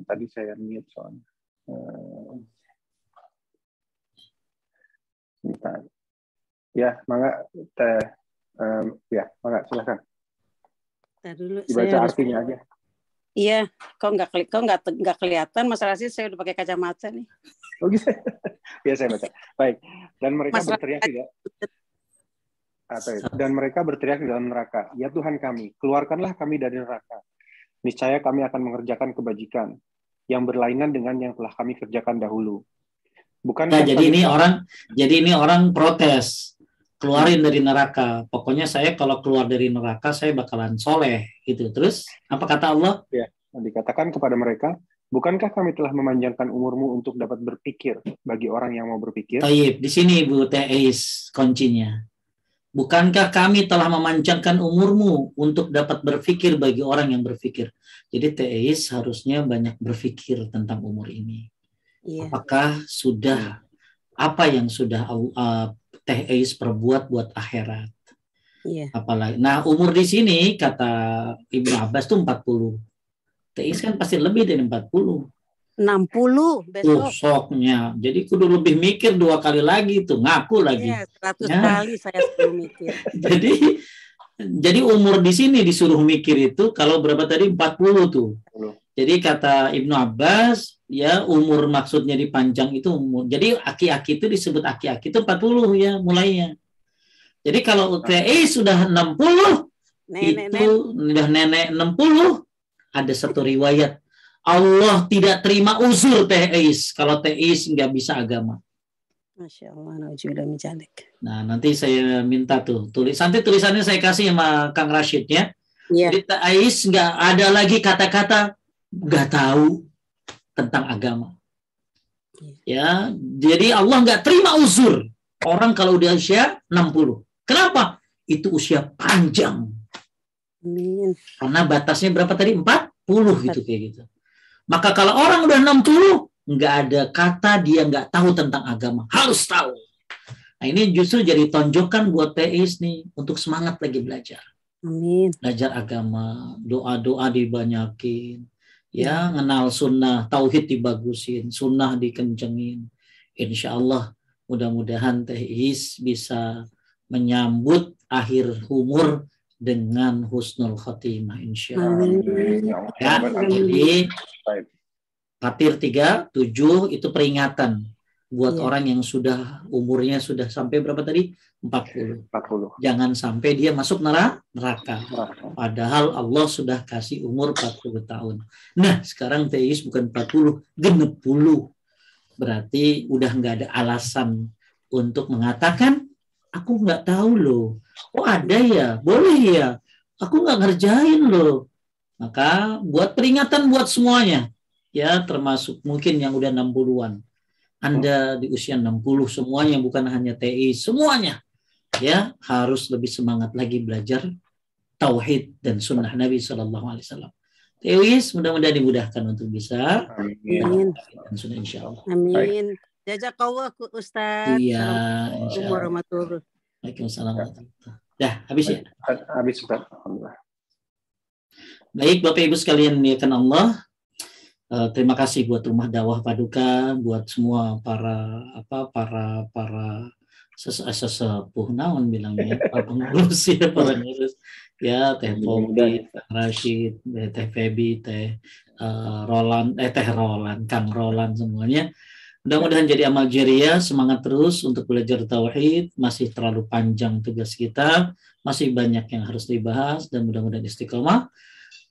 B: Tadi saya mute soalnya. Sebentar. Ya, mangga Teh. Ya, mangga silakan.
C: Dulu
B: dibaca
C: saya
B: artinya aja.
C: Iya, kok nggak kelihatan Mas Rashid, saya udah pakai kacamata nih.
B: Oh gitu. Ya saya baca. Baik. Dan mereka berteriak tidak. Dan mereka berteriak di dalam neraka, ya Tuhan kami, keluarkanlah kami dari neraka. Niscaya kami akan mengerjakan kebajikan yang berlainan dengan yang telah kami kerjakan dahulu. Bukankah
A: jadi ini orang protes. Keluarin dari neraka. Pokoknya saya kalau keluar dari neraka saya bakalan soleh gitu. Terus apa kata Allah?
B: Ya, dikatakan kepada mereka, bukankah kami telah memanjangkan umurmu untuk dapat berpikir bagi orang yang mau berpikir?
A: Taib, di sini Bu Teis kuncinya. Bukankah kami telah memanjangkan umurmu untuk dapat berpikir bagi orang yang berpikir? Jadi Teis harusnya banyak berpikir tentang umur ini. Iya. Apakah sudah apa yang sudah Teis perbuat buat akhirat? Iya. Apalagi, nah umur di sini kata Ibnu Abbas tuh 40. Teis kan pasti lebih dari 40.
C: 60 besok.
A: Soknya. Jadi kudu lebih mikir 2 kali lagi tuh, ngaku lagi.
C: Iya, 100 kali saya perlu mikir.
A: Jadi umur di sini disuruh mikir itu kalau berapa tadi 40 tuh. Jadi kata Ibnu Abbas, ya umur maksudnya dipanjang itu umur. Jadi aki-aki itu disebut aki-aki itu 40 ya mulainya. Jadi kalau UTI sudah 60, udah nenek 60, ada satu riwayat Allah tidak terima uzur Teis kalau Teis nggak bisa agama.
C: Masya Allah, nauzubillah min dzalik.
A: Nah nanti saya minta tuh nanti tulisannya saya kasih sama Kang Rashid ya. Jadi Teis nggak ada lagi kata-kata nggak tahu tentang agama. Ya, jadi Allah nggak terima uzur orang kalau udah usia 60. Kenapa? Itu usia panjang.
C: Amin.
A: Karena batasnya berapa tadi? 40 gitu kayak gitu. Maka kalau orang udah 60, nggak ada kata dia nggak tahu tentang agama. Harus tahu. Nah ini justru jadi tonjokan buat Teis nih untuk semangat lagi belajar.
C: Amin.
A: Belajar agama, doa-doa dibanyakin. Ya, kenal sunnah, tauhid dibagusin, sunnah dikencengin. Insya Allah mudah-mudahan Teis bisa menyambut akhir umur dengan husnul khotimah insya Allah. Ya, jadi Fatir 37 itu peringatan buat orang yang sudah umurnya sudah sampai berapa tadi? 40. Jangan sampai dia masuk neraka. Padahal Allah sudah kasih umur 40 tahun. Nah, sekarang Teis bukan 40, genep puluh. Berarti udah nggak ada alasan untuk mengatakan, aku nggak tahu loh. Oh ada ya, boleh ya. Aku nggak ngerjain loh. Maka buat peringatan buat semuanya. Ya, termasuk mungkin yang udah 60-an. Anda di usia 60 semuanya, bukan hanya Teis, semuanya. Ya, harus lebih semangat lagi belajar tauhid dan sunnah Nabi SAW. Teis, mudah-mudahan dimudahkan untuk bisa.
C: Amin.
A: Dan sunnah insya Allah.
C: Amin. Jazakallah Ustaz.
A: Iya.
C: Assalamualaikum warahmatullahi wabarakatuh.
A: Waalaikumsalam. Dah, habis ya?
B: Habis Ustaz. Alhamdulillah.
A: Baik, Bapak Ibu sekalian dimuliakan Allah. Terima kasih buat Rumah Dakwah Paduka, buat semua para sesepuh naon bilangnya para pengurus ya, para pengurus ya, Teh Pobi, Teh Rashid, Teh Febi, Teh Teh Roland, Kang Roland, semuanya. Mudah-mudahan jadi amal jariah, semangat terus untuk belajar tauhid, masih terlalu panjang tugas kita, masih banyak yang harus dibahas, dan mudah-mudahan istiqomah.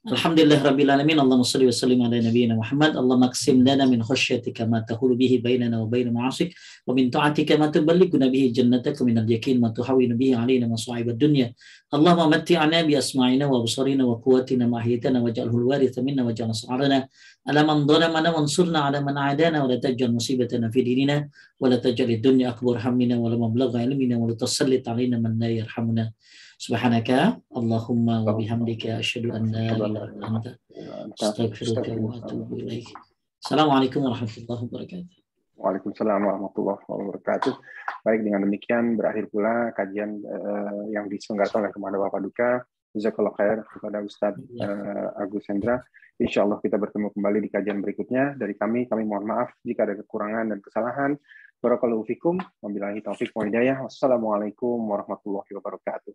A: Alhamdulillah Rabbil Alamin. Allahumma salli wa sallim ala nabiyyina Muhammad. Allahumma aqsim lana min khasyatika ma tahulu bihi bainana wa baina ma'asik, wa min ta'atika ma tuballighuna bihi jannataka, wa min al-yaqin ma tuhawwinu bihi alaina masa'ib ad-dunya. Allahumma matti'na bi asma'ina wa absarina wa quwwatina ma ahyaytana waj'alhu al-waritha minna waj'al nas'arana ala man dhalamana wansurna ala man 'adana wa la taj'al musibatana fi dinina wa la taj'al ad-dunya akbar hammina wa la mablagha ilmina wa la tusallit alaina man la yarhamuna. Subhanaka Allahumma wa bihamdika asyhadu an la ilaha illa anta astaghfiruka wa atubu ilaik. Assalamualaikum warahmatullahi wabarakatuh.
B: Waalaikumsalam warahmatullahi wabarakatuh. Baik, dengan demikian berakhir pula kajian yang diselenggarakan oleh Kemana Bapak Duka. Jazakallah khair kepada Ustadz Agus Hendra. Insya Allah kita bertemu kembali di kajian berikutnya. Dari kami mohon maaf jika ada kekurangan dan kesalahan. Barakallahu fikum. Wabillahi taufiq wal hidayah. Wassalamualaikum warahmatullahi wabarakatuh.